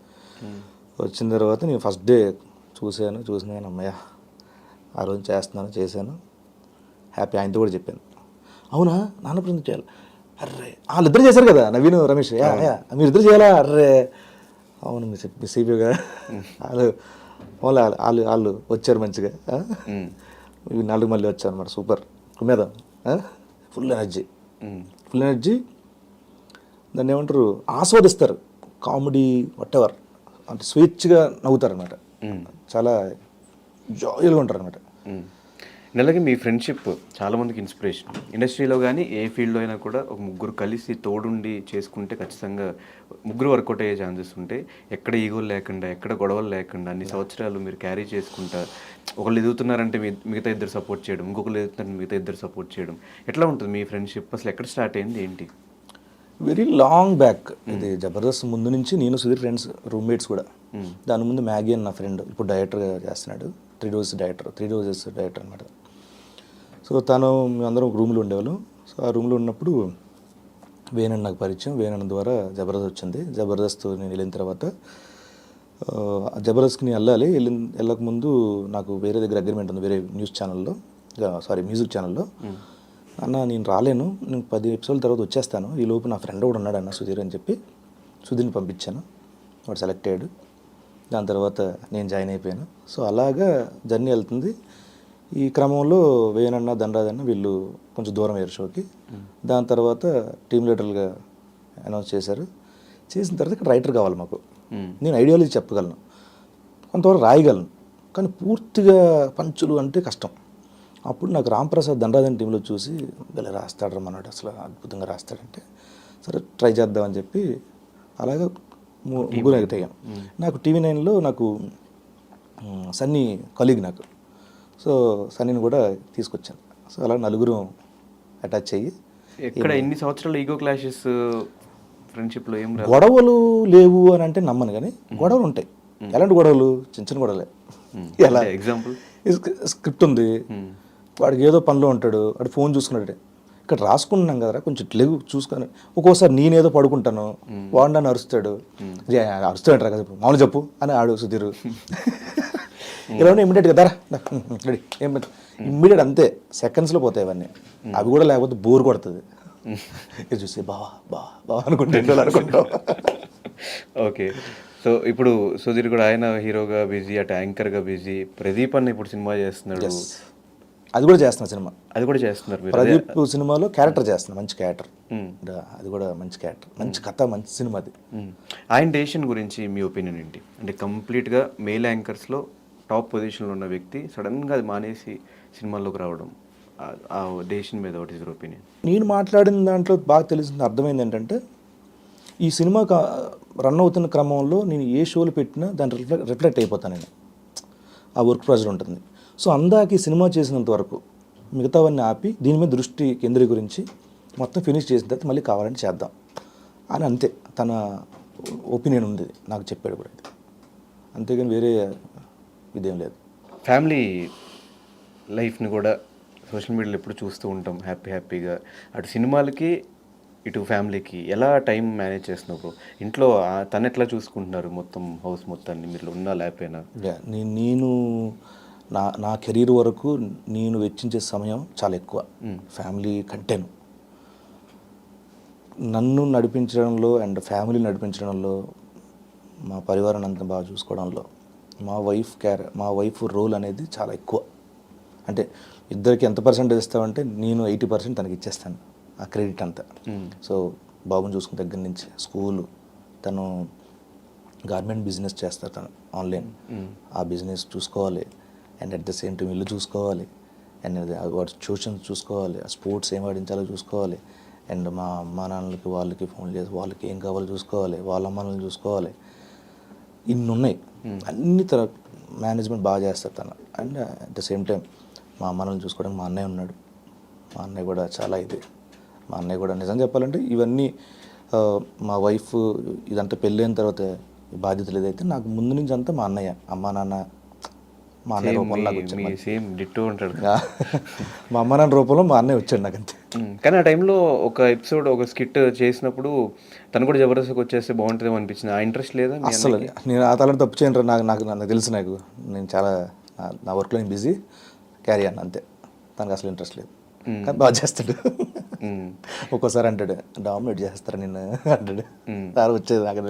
వచ్చిన తర్వాత నేను ఫస్ట్ డే చూసినాను అమ్మయ్య, ఆ రోజు చేశాను. హ్యాపీ. ఆయనతో కూడా చెప్పాను, అవునా నాన్న ప్రేమ చేయాలి. అర్రే వాళ్ళిద్దరు చేశారు కదా, నవీన్ రమేష్, మీరిద్దరు చేయాలా? అర్రే అవును మిస్ అయిపోయాగా. వాళ్ళు వచ్చారు మంచిగా, 4 మళ్ళీ వచ్చారు అనమాట. సూపర్ మీద ఫుల్ ఎనర్జీ. దాన్ని ఏమంటారు, ఆస్వాదిస్తారు. కామెడీ వాటెవర్ అంటే స్వేచ్ఛగా నవ్వుతారు అనమాట. చాలా జాయిల్గా ఉంటారు అనమాట. నెలకి మీ ఫ్రెండ్షిప్ చాలా మందికి ఇన్స్పిరేషన్. ఇండస్ట్రీలో కానీ ఏ ఫీల్డ్లో అయినా కూడా ఒక ముగ్గురు కలిసి తోడుండి చేసుకుంటే ఖచ్చితంగా ముగ్గురు వర్కౌట్ అయ్యే ఛాన్సెస్ ఉంటాయి. ఎక్కడ ఈగోలు లేకుండా, ఎక్కడ గొడవలు లేకుండా అన్ని సంవత్సరాలు మీరు క్యారీ చేసుకుంటా, ఒకళ్ళు ఎదుగుతున్నారంటే మిగతా ఇద్దరు సపోర్ట్ చేయడం, ఇంకొకళ్ళు ఎదుగుతున్నారంటే మిగతా ఇద్దరు సపోర్ట్ చేయడం. ఎట్లా ఉంటుంది మీ ఫ్రెండ్షిప్? అసలు ఎక్కడ స్టార్ట్ అయింది ఏంటి? వెరీ లాంగ్ బ్యాక్ ఇది. జబర్దస్త్ ముందు నుంచి నేను సుధీర్ ఫ్రెండ్స్, రూమ్మేట్స్ కూడా. దాని ముందు మ్యాగీ అని నా ఫ్రెండ్, ఇప్పుడు డైరెక్టర్గా చేస్తున్నాడు. 3 డేస్ డైరెక్టర్ అనమాట. సో తను మేమందరం ఒక రూమ్లో ఉండేవాళ్ళం. సో ఆ రూమ్లో ఉన్నప్పుడు వేణన్ నాకు పరిచయం. వేణన్ ద్వారా జబర్దస్త్ వచ్చింది. జబర్దస్త్ నేను వెళ్ళిన తర్వాత జబర్దస్త్కి నేను వెళ్ళకముందు నాకు వేరే దగ్గర అగ్రిమెంట్ ఉంది, వేరే మ్యూజిక్ ఛానల్లో. అన్న నేను రాలేను, నేను 10 ఎపిసోడ్ల తర్వాత వచ్చేస్తాను, ఈ లోపు నా ఫ్రెండ్ కూడా ఉన్నాడు అన్న సుధీర్ అని చెప్పి సుధీర్ని పంపించాను. వాడు సెలెక్ట్ అయ్యాడు. దాని తర్వాత నేను జాయిన్ అయిపోయాను. సో అలాగా జర్నీ వెళ్తుంది. ఈ క్రమంలో వేణన్న, ధనరాజన్న వీళ్ళు కొంచెం దూరం అయ్యారు షోకి. దాని తర్వాత టీమ్ లీడర్గా అనౌన్స్ చేశారు. చేసిన తర్వాత ఇక్కడ రైటర్ కావాలి మాకు. నేను ఐడియాలజీ చెప్పగలను, కొంతవరకు రాయగలను, కానీ పూర్తిగా పంచులు అంటే కష్టం. అప్పుడు నాకు రాంప్రసాద్ ధనరాజన్ టీంలో చూసి ఇలా రాస్తాడు రమ్మన్నాడు, అసలు అద్భుతంగా రాస్తాడంటే సరే ట్రై చేద్దామని చెప్పి అలాగా ముగ్గురు ఎగతాం. నాకు TV9లో నాకు సన్నీ కలీగ్ నాకు. సో సన్నీని కూడా తీసుకొచ్చాను. సో అలా నలుగురు అటాచ్ అయ్యి. ఎక్కడ ఇన్ని సంవత్సరాలు ఈగో క్లాషెస్ ఫ్రెండ్షిప్లో ఏం గొడవలు లేవు అని అంటే నమ్మను, కానీ గొడవలు ఉంటాయి. ఎలాంటి గొడవలు? చిన్న గొడవలే. ఎలా ఎగ్జాంపుల్, స్క్రిప్ట్ ఉంది, వాడికి ఏదో పనిలో ఉంటాడు, వాడు ఫోన్ చూసుకున్నాడే, ఇక్కడ రాసుకుంటున్నాం కదరా కొంచెం లేవు చూసుకొని. ఒక్కోసారి నేనేదో పడుకుంటాను, వాడు నన్ను అరుస్తాడు రా కదా మామూలు చెప్పు అని ఆడు సుధీర్. ఇలా ఉంటే ఇమ్మీడియట్గా ధర రెడీ ఇమ్మీడియట్, అంతే సెకండ్స్లో పోతాయి అవన్నీ. అవి కూడా లేకపోతే బోర్ కొడుతుంది. ఇది చూసి బావా అనుకుంటా. ఓకే, సో ఇప్పుడు సుధీర్ కూడా ఆయన హీరోగా బిజీ, అటు యాంకర్గా బిజీ. ప్రదీప్ అన్న ఇప్పుడు సినిమా చేస్తున్నాడు. అది కూడా చేస్తున్నా సినిమా. అది కూడా చేస్తున్నారు మీరు? ప్రదీప్ సినిమాలో క్యారెక్టర్ చేస్తున్నా, మంచి క్యారెక్టర్. అది కూడా మంచి క్యారెక్టర్, మంచి కథ, మంచి సినిమా అది. ఆయన డెసిషన్ గురించి మీ ఒపీనియన్ ఏంటి? అంటే కంప్లీట్గా మేల్ యాంకర్స్లో టాప్ పొజిషన్లో ఉన్న వ్యక్తి సడన్గా అది మానేసి సినిమాల్లోకి రావడం, ఆ డెసిషన్ మీద వాట్ ఈస్ యువర్ ఒపీనియన్? నేను మాట్లాడిన దాంట్లో బాగా తెలిసింది, అర్థమైంది ఏంటంటే, ఈ సినిమా రన్ అవుతున్న క్రమంలో నేను ఏ షోలు పెట్టినా దాన్ని రిఫ్లెక్ట్ అయిపోతాను నేను. ఆ వర్క్ ప్రెజర్ ఉంటుంది. సో అందాక ఈ సినిమా చేసినంత వరకు మిగతావన్నీ ఆపి దీని మీద దృష్టి కేంద్రీకరించి మొత్తం ఫినిష్ చేసిన తర్వాత మళ్ళీ కావాలంటే చేద్దాం అని, అంతే తన ఒపీనియన్ ఉంది, నాకు చెప్పాడు కూడా. ఇది అంతేగాని వేరే ఇదేం లేదు. ఫ్యామిలీ లైఫ్ని కూడా సోషల్ మీడియాలో ఎప్పుడు చూస్తూ ఉంటాం, హ్యాపీగా. అటు సినిమాలకి ఇటు ఫ్యామిలీకి ఎలా టైం మేనేజ్ చేస్తున్నారు? ఇంట్లో తను ఎట్లా చూసుకుంటున్నారు మొత్తం హౌస్ మొత్తాన్ని, మీరు ఉన్నా లేకపోయినా? నేను నా కెరీర్ వరకు నేను వెచ్చించే సమయం చాలా ఎక్కువ ఫ్యామిలీ కంటేను. నన్ను నడిపించడంలో అండ్ ఫ్యామిలీ నడిపించడంలో, మా పరివారాన్ని అంతా బాగా చూసుకోవడంలో మా వైఫ్ రోల్ అనేది చాలా ఎక్కువ. అంటే ఇద్దరికి ఎంత పర్సెంటేజ్ ఇస్తామంటే నేను 80% తనకి ఇచ్చేస్తాను ఆ క్రెడిట్ అంతా. సో బాబుని చూసుకున్న దగ్గర నుంచి స్కూలు, తను గార్మెంట్ బిజినెస్ చేస్తారు, తను ఆన్లైన్, ఆ బిజినెస్ చూసుకోవాలి and at the same time ఇల్లు చూసుకోవాలి అండ్ వాటి ట్యూషన్స్ చూసుకోవాలి, ఆ స్పోర్ట్స్ ఏం ఆడించాలో చూసుకోవాలి అండ్ మా అమ్మా నాన్నలకి వాళ్ళకి ఫోన్ చేసి వాళ్ళకి ఏం కావాలో చూసుకోవాలి, వాళ్ళ అమ్మ నాన్నలు చూసుకోవాలి. ఇన్ని ఉన్నాయి, అన్ని తన మేనేజ్మెంట్ బాగా చేస్తారు తను. And at the same time మా అమ్మ నాన్నలు చూసుకోవడానికి మా అన్నయ్య ఉన్నాడు. మా అన్నయ్య కూడా చాలా మా అన్నయ్య కూడా నిజం చెప్పాలంటే ఇవన్నీ మా వైఫ్ ఇదంతా పెళ్ళైన తర్వాత ఈ బాధ్యతలు ఏదైతే నాకు ముందు నుంచి అంతా మా అన్నయ్య, అమ్మా నాన్న, మా అన్నయ్య రూపంలో నాకు వచ్చాడు. సేమ్ డిట్టో ఉంటాడు. మా అమ్మ నాన్న రూపంలో మా అన్నయ్య వచ్చాడు నాకు అంతే. కానీ ఆ టైంలో ఒక ఎపిసోడ్, ఒక స్కిట్ చేసినప్పుడు తను కూడా జబర్దస్త్కి వచ్చేస్తే బాగుంటుందేమో అనిపించింది. ఆ ఇంట్రెస్ట్ లేదా అసలు? నేను ఆ తలని తప్పు చేయను, నాకు తెలుసు. నేను చాలా నా వర్క్లో నేను బిజీ, క్యారీ అన్న అంతే. తనకు అసలు ఇంట్రెస్ట్ లేదు, కానీ బాగా చేస్తాడు. ఒక్కోసారి అంటాడు డామినేట్ చేస్తారా నిన్ను అంటాడు. సార్ వచ్చేది నాకు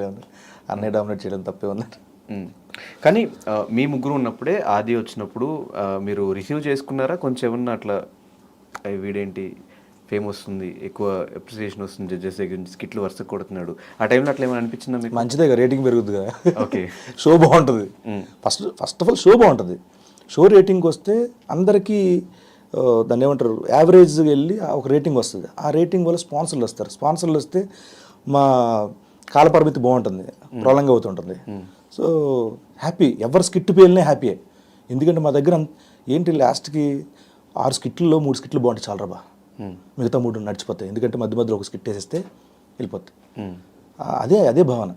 అన్నయ్య డామినేట్ చేయడం తప్పే ఉందంట. కానీ మీ ముగ్గురు ఉన్నప్పుడే ఆది వచ్చినప్పుడు మీరు రిసీవ్ చేసుకున్నారా? కొంచెం ఏమన్నా అట్లా వీడేంటి ఫేమ్ వస్తుంది, ఎక్కువ అప్రిసియేషన్ వస్తుంది జడ్జెస్ దగ్గర నుంచి, స్కిట్లు వరుస కొడుతున్నాడు, ఆ టైంలో అట్లా ఏమైనా అనిపించిందా మీకు? మంచిదే, రేటింగ్ పెరుగుతుందిగా. ఓకే, షో బాగుంటుంది. ఫస్ట్ ఆఫ్ ఆల్ షో బాగుంటుంది. షో రేటింగ్ వస్తే అందరికీ దాన్ని ఏమంటారు, యావరేజ్గా వెళ్ళి ఒక రేటింగ్ వస్తుంది. ఆ రేటింగ్ వల్ల స్పాన్సర్లు వస్తారు. స్పాన్సర్లు వస్తే మా కాలపరిమితి బాగుంటుంది, ప్రొలాంగ్ అవుతుంటుంది. సో హ్యాపీ, ఎవరు స్కిట్ పేలినే హ్యాపీయే. ఎందుకంటే మా దగ్గర ఏంటి లాస్ట్కి 6 స్కిట్లలో 3 స్కిట్లు బాగుంటాయి చాలా రా, మిగతా 3 నడిచిపోతాయి. ఎందుకంటే మధ్య మధ్యలో ఒక స్కిట్ వేసేస్తే వెళ్ళిపోతాయి. అదే భావన.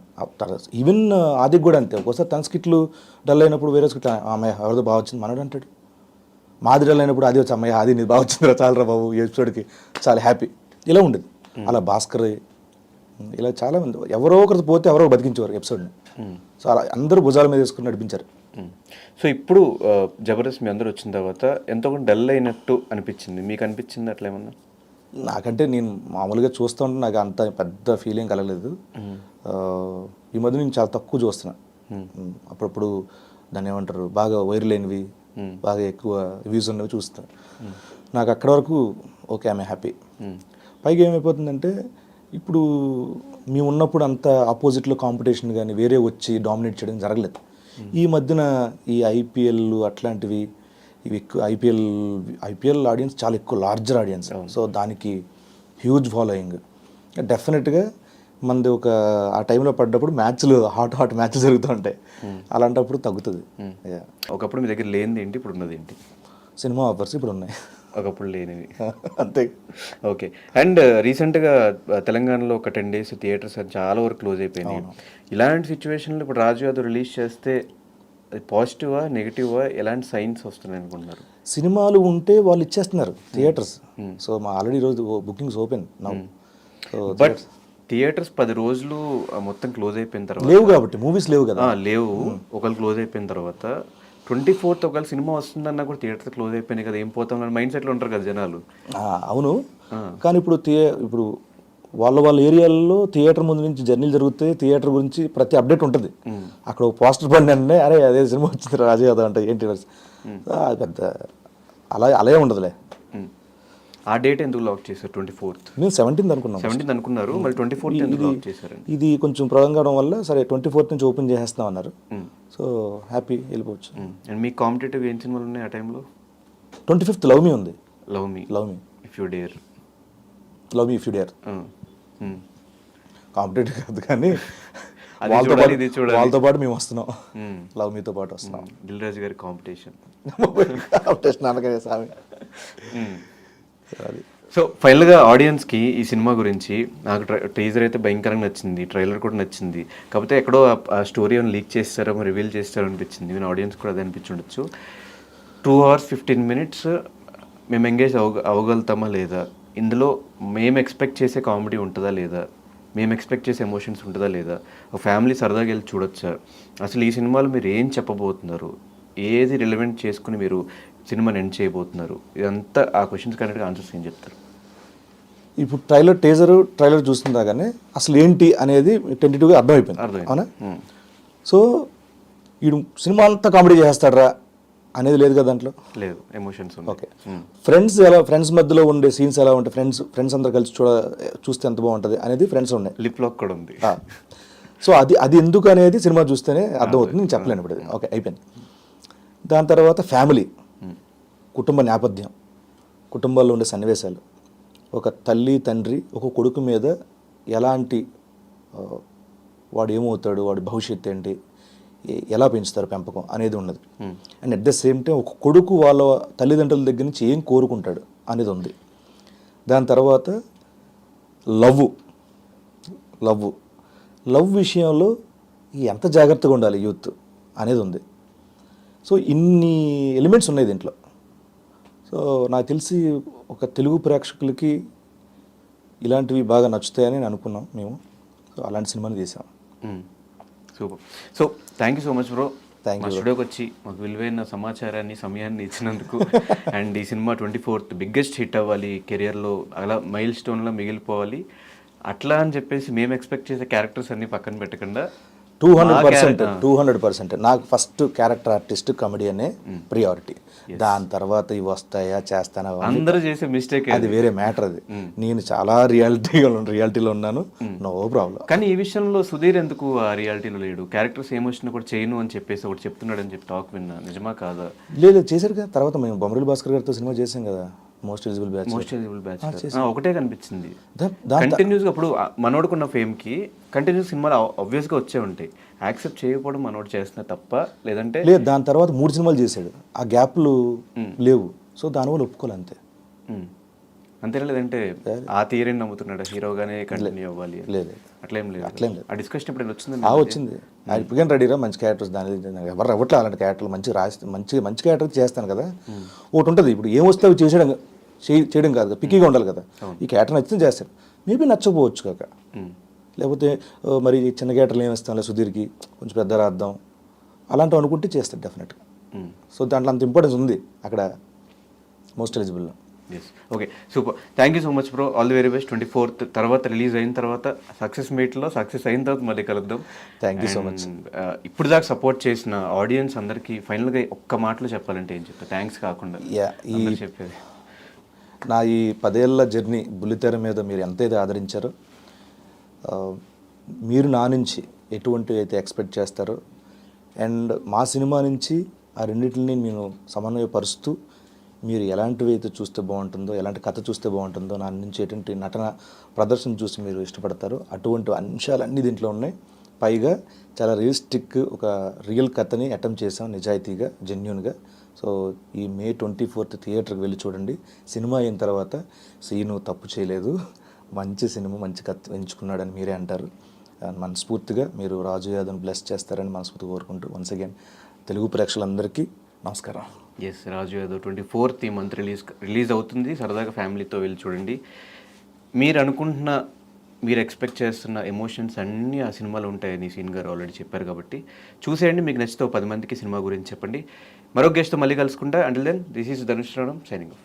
ఈవెన్ ఆదికి కూడా అంతే. ఒక్కోసారి తన స్కిట్లు డల్ అయినప్పుడు వేరే స్కిట్ అమ్మాయి ఎవరిదో బాగా వచ్చింది మనడు అంటాడు. మాది డల్ అయినప్పుడు అది వచ్చి అమ్మాయి అది నీది బాగా వచ్చిందిరా చాలరా బాబు ఈ ఎపిసోడ్కి చాలా హ్యాపీ, ఇలా ఉండేది. అలా భాస్కర్ ఇలా చాలామంది ఎవరో ఒకరు పోతే ఎవరో బతికించేవారు ఎపిసోడ్ని. సో అలా అందరూ భుజాల మీద వేసుకుని నడిపించారు. సో ఇప్పుడు జబర్దస్త్ మీ అందరూ వచ్చిన తర్వాత ఎంతో కొంత డల్ అయినట్టు అనిపించింది, మీకు అనిపించింది అట్లా ఏమన్నా? నాకంటే నేను మామూలుగా చూస్తూ ఉంటే నాకు అంత పెద్ద ఫీలింగ్ కలగలేదు. ఈ మధ్య నేను చాలా తక్కువ చూస్తున్నా. అప్పుడప్పుడు దాన్ని ఏమంటారు, బాగా వైరల్ అయినవి, బాగా ఎక్కువ వ్యూస్ ఉన్నవి చూస్తాను. నాకు అక్కడ వరకు ఓకే, ఐఎమ్ హ్యాపీ. పైగా ఏమైపోతుందంటే ఇప్పుడు మేము ఉన్నప్పుడు అంత ఆపోజిట్లో కాంపిటీషన్ కానీ వేరే వచ్చి డామినేట్ చేయడం జరగలేదు. ఈ మధ్యన ఈ ఐపీఎల్ అట్లాంటివి ఇవి ఎక్కువ, ఐపీఎల్ ఆడియన్స్ చాలా ఎక్కువ, లార్జర్ ఆడియన్స్. సో దానికి హ్యూజ్ ఫాలోయింగ్. డెఫినెట్గా మనది ఒక ఆ టైంలో పడ్డప్పుడు మ్యాచ్లు హాట్ మ్యాచ్లు జరుగుతూ ఉంటాయి. అలాంటప్పుడు తగ్గుతుంది. ఒకప్పుడు మీ దగ్గర లేనిది ఏంటి, ఇప్పుడు ఉన్నది ఏంటి? సినిమా ఆఫర్స్ ఇప్పుడు ఉన్నాయి, ఒకప్పుడు లేనివి అంతే. ఓకే. అండ్ రీసెంట్గా తెలంగాణలో ఒక 10 days థియేటర్స్ చాలా వరకు క్లోజ్ అయిపోయినాయి. ఇలాంటి సిచ్యువేషన్లో ఇప్పుడు రాజు యాదవ్ రిలీజ్ చేస్తే అది పాజిటివా నెగిటివా, ఎలాంటి సైన్స్ వస్తున్నాయి అనుకుంటున్నారు? సినిమాలు ఉంటే వాళ్ళు ఇచ్చేస్తున్నారు థియేటర్స్. సో మా ఆల్రెడీ ఈరోజు bookings open now. But theatres 10 రోజులు మొత్తం క్లోజ్ అయిపోయిన తర్వాత లేవు కాబట్టి, మూవీస్ లేవు కదా. లేవు. ఒకళ్ళు క్లోజ్ అయిపోయిన తర్వాత 24th ఒకవేళ సినిమా వస్తుందన్నా కూడా థియేటర్స్ క్లోజ్ అయిపోయినాయి కదా, ఏం పోతాం మైండ్ సెట్లో ఉంటారు కదా జనాలు. అవును, కానీ ఇప్పుడు వాళ్ళ ఏరియాల్లో థియేటర్ ముందు నుంచి జర్నీలు జరుగుతాయి. థియేటర్ గురించి ప్రతి అప్డేట్ ఉంటుంది. అక్కడ ఒక పోస్టర్ పడి అంటే అరే అదే సినిమా వచ్చింది రాజు యాదవ్ అంటే ఏంటి పెద్ద అలాగే ఉండదులే. ఆ డేట్ ఎందుకు లాక్ చేశారు? 24th. నేను 17th అనుకున్నాను. 17th అనుకున్నారు, మరి 24th ఎందుకు లాక్ చేశారు? ఇది కొంచెం ప్రొలాంగ్ అవడం వల్ల సరే 24th నుంచి ఓపెన్ చేసేస్తాం అన్నారు. సో హ్యాపీ, వెళ్ళిపోవచ్చు. అండ్ మీకు కాంపిటేటివ్ ఏం సినిమాలు ఉన్నాయి ఆ టైంలో? 25th లవ్ మీ ఉంది. Love me if you dare. Love me if you dare competitive కాదు కానీ వాళ్ళతో పాటు మేము వస్తున్నాం. లవ్ మీతో పాటు వస్తున్నాం. దిల్ రాజు గారి కాంపిటీషన్ అనగానే స్వామి. సో ఫైనల్గా ఆడియన్స్కి ఈ సినిమా గురించి నాకు టీజర్ అయితే భయంకరంగా నచ్చింది, ట్రైలర్ కూడా నచ్చింది. కాకపోతే ఎక్కడో ఆ స్టోరీ ఏమైనా లీక్ చేస్తారో రివీల్ చేస్తారో అనిపించింది. నేను ఆడియన్స్ కూడా అదే అనిపించుండొచ్చు. 2 hours 15 minutes మేము ఎంగేజ్ అవ్వగలుగుతామా లేదా, ఇందులో మేము ఎక్స్పెక్ట్ చేసే కామెడీ ఉంటుందా లేదా, మేము ఎక్స్పెక్ట్ చేసే ఎమోషన్స్ ఉంటుందా లేదా, ఒక ఫ్యామిలీ సరదాగా వెళ్ళి చూడొచ్చా, అసలు ఈ సినిమాలో మీరు ఏం చెప్పబోతున్నారు, ఏది రిలవెంట్ చేసుకుని మీరు సినిమాని ఎండ్ చేయబోతున్నారు? ఇదంతా ఆ క్వశ్చన్స్ కరెక్ట్గా ఆన్సర్స్ ఏం చెప్తారు? ఇప్పుడు ట్రైలర్ చూస్తుండగానే అసలు ఏంటి అనేది టెంటేటివ్గా అర్థమైపోయింది, అవునా? సో వీడు సినిమా అంతా కామెడీ చేస్తాడరా అనేది లేదు కదా దాంట్లో. లేదు, ఎమోషన్స్. ఓకే, ఫ్రెండ్స్ మధ్యలో ఉండే సీన్స్ ఎలా ఉంటాయి, ఫ్రెండ్స్ అందరు కలిసి చూస్తే ఎంత బాగుంటుంది అనేది ఫ్రెండ్స్ ఉన్నాయి. లిప్ లాక్ కూడా ఉంది. సో అది ఎందుకు అనేది సినిమా చూస్తేనే అర్థమవుతుంది, నేను చెప్పలేను ఇప్పుడు. ఓకే, అయిపోయింది. దాని తర్వాత ఫ్యామిలీ, కుటుంబ నేపథ్యం, కుటుంబాల్లో ఉండే సన్నివేశాలు, ఒక తల్లి తండ్రి ఒక కొడుకు మీద ఎలాంటి వాడు ఏమవుతాడు, వాడి భవిష్యత్తు ఏంటి, ఎలా పెంచుతారు పెంపకం అనేది ఉన్నది. And at the same time ఒక కొడుకు వాళ్ళ తల్లిదండ్రుల దగ్గర నుంచి ఏం కోరుకుంటాడు అనేది ఉంది. దాని తర్వాత లవ్ విషయంలో ఎంత జాగ్రత్తగా ఉండాలి యూత్ అనేది ఉంది. సో ఇన్ని ఎలిమెంట్స్ ఉన్నాయి దీంట్లో. సో నాకు తెలిసి ఒక తెలుగు ప్రేక్షకులకి ఇలాంటివి బాగా నచ్చుతాయని నేను అనుకున్నాం మేము. సో అలాంటి సినిమాని తీసాం. Super. So thank you so much bro, thank మా యూ. స్టూడియోకి వచ్చి మాకు విలువైన సమాచారాన్ని, సమయాన్ని ఇచ్చినందుకు. అండ్ ఈ సినిమా 24th బిగ్గెస్ట్ హిట్ అవ్వాలి, కెరియర్లో అలా మైల్ స్టోన్లో మిగిలిపోవాలి అట్లా అని చెప్పేసి మేము ఎక్స్పెక్ట్ చేసే క్యారెక్టర్స్ అన్ని పక్కన పెట్టకుండా 200% నాకు ఫస్ట్ క్యారెక్టర్ ఆర్టిస్ట్ కామెడీ అనే ప్రియారిటీ. దాని తర్వాత ఇవి వస్తాయా చేస్తానా అందరూ చేసే మిస్టేక్ అది వేరే మ్యాటర్. అది నేను చాలా రియాలిటీలో ఉన్నాను, నో ప్రాబ్లం. కానీ ఈ విషయంలో సుధీర్ ఎందుకు ఆ రియాలిటీలో లేడు? క్యారెక్టర్స్ ఏమొచ్చినా కూడా చేయను అని చెప్పేసి ఒకటి చెప్తున్నాడు అని చెప్పి టాక్ విన్నా, నిజమా కాదా? లేదు, చేశారు కదా. తర్వాత మేము బొమ్మరిల్లు భాస్కర్ గారితో సినిమా చేసాం కదా, మోస్ట్ ఎలిజిబుల్ బ్యాచ్. ఒకటే కనిపించింది కంటిన్యూస్ గా. అప్పుడు మనోడుకున్న ఫేమ్ కి కంటిన్యూస్ సినిమాలు ఆబ్వియస్ గా వచ్చే ఉంటాయి. యాక్సెప్ట్ చేయకపోవడం మనోడు చేస్తున్నా తప్ప, లేదంటే లేదు. దాని తర్వాత 3 సినిమాలు చేశాడు, ఆ గ్యాప్లు లేవు. సో దానివల్ల ఒప్పుకోవాలి అంతే. అంతేనా? లేదంటే ఆ థియరీని నమ్ముతున్నాడు హీరోగానే కంటిన్యూ అవ్వాలి? లేదు, అట్లేం లేదు. ఆ డిస్కషన్ ఇప్పుడు వచ్చింది. వచ్చింది. ఇప్పుడు రెడీరా మంచి క్యారెక్టర్స్, దాని ఎవరు అవ్వట్లే అలాంటి క్యారెక్టర్లు. మంచి రాసి మంచి క్యారెక్టర్ చేస్తాను కదా. ఒకటి ఉంటుంది, ఇప్పుడు ఏం వస్తే అవి చేయడం కాదు, పిక్కీగా ఉండాలి కదా. ఈ క్యారెక్టర్ నచ్చితే చేస్తాడు, మేబీ నచ్చకపోవచ్చు కాక. లేకపోతే మరి చిన్న క్యారెక్టర్లు ఏమి ఇస్తాం, సుధీర్కి కొంచెం పెద్ద రాద్దాం అలాంటివి అనుకుంటే చేస్తాడు డెఫినెట్గా. సో దాంట్లో అంత ఇంపార్టెన్స్ ఉంది అక్కడ మోస్ట్ ఎలిజిబుల్లో. Okay, super. Thank you so much bro, all the very best. 24th తర్వాత రిలీజ్ అయిన తర్వాత సక్సెస్ మీట్లో సక్సెస్ అయిన తర్వాత మళ్ళీ కలుద్దాం. Thank you so much. ఇప్పుడు దాకా సపోర్ట్ చేసిన ఆడియన్స్ అందరికీ ఫైనల్గా ఒక్క మాటలో చెప్పాలంటే ఏం చెప్తా, థ్యాంక్స్ కాకుండా చెప్పేది? నా ఈ 10 ఏళ్ల జర్నీ బుల్లితెర మీద మీరు ఎంతైతే ఆదరించారో, మీరు నా నుంచి ఎటువంటి అయితే ఎక్స్పెక్ట్ చేస్తారో, అండ్ మా సినిమా నుంచి ఆ రెండింటిని నేను సమన్వయపరుస్తూ మీరు ఎలాంటివి అయితే చూస్తే బాగుంటుందో, ఎలాంటి కథ చూస్తే బాగుంటుందో, నా నుంచి ఎటువంటి నటన ప్రదర్శన చూసి మీరు ఇష్టపడతారో అటువంటి అంశాలన్నీ దీంట్లో ఉన్నాయి. పైగా చాలా రియలిస్టిక్, ఒక రియల్ కథని అటెంప్ట్ చేసాం, నిజాయితీగా, జెన్యూన్గా. సో ఈ May 24th థియేటర్కి వెళ్ళి చూడండి. సినిమా అయిన తర్వాత సీను తప్పు చేయలేదు, మంచి సినిమా, మంచి కథ ఎంచుకున్నాడని మీరే అంటారు. మనస్ఫూర్తిగా మీరు రాజు యాదవ్ని బ్లెస్ చేస్తారని మనస్ఫూర్తిగా కోరుకుంటూ వన్స్ అగైన్ తెలుగు ప్రేక్షకులందరికీ నమస్కారం. ఎస్, రాజు యాదవ్ 24th ఈ మంత్ రిలీజ్ అవుతుంది. సరదాగా ఫ్యామిలీతో వెళ్ళి చూడండి. మీరు అనుకుంటున్న, మీరు ఎక్స్పెక్ట్ చేస్తున్న ఎమోషన్స్ అన్నీ ఆ సినిమాలో ఉంటాయని సీన్ గారు ఆల్రెడీ చెప్పారు కాబట్టి చూసేయండి. మీకు నచ్చితే 10 మందికి సినిమా గురించి చెప్పండి. మరో గెస్ట్తో మళ్ళీ కలుసుకుంటా. Until then, this is Dhanush రాణం సైనింగ్ ఆఫ్.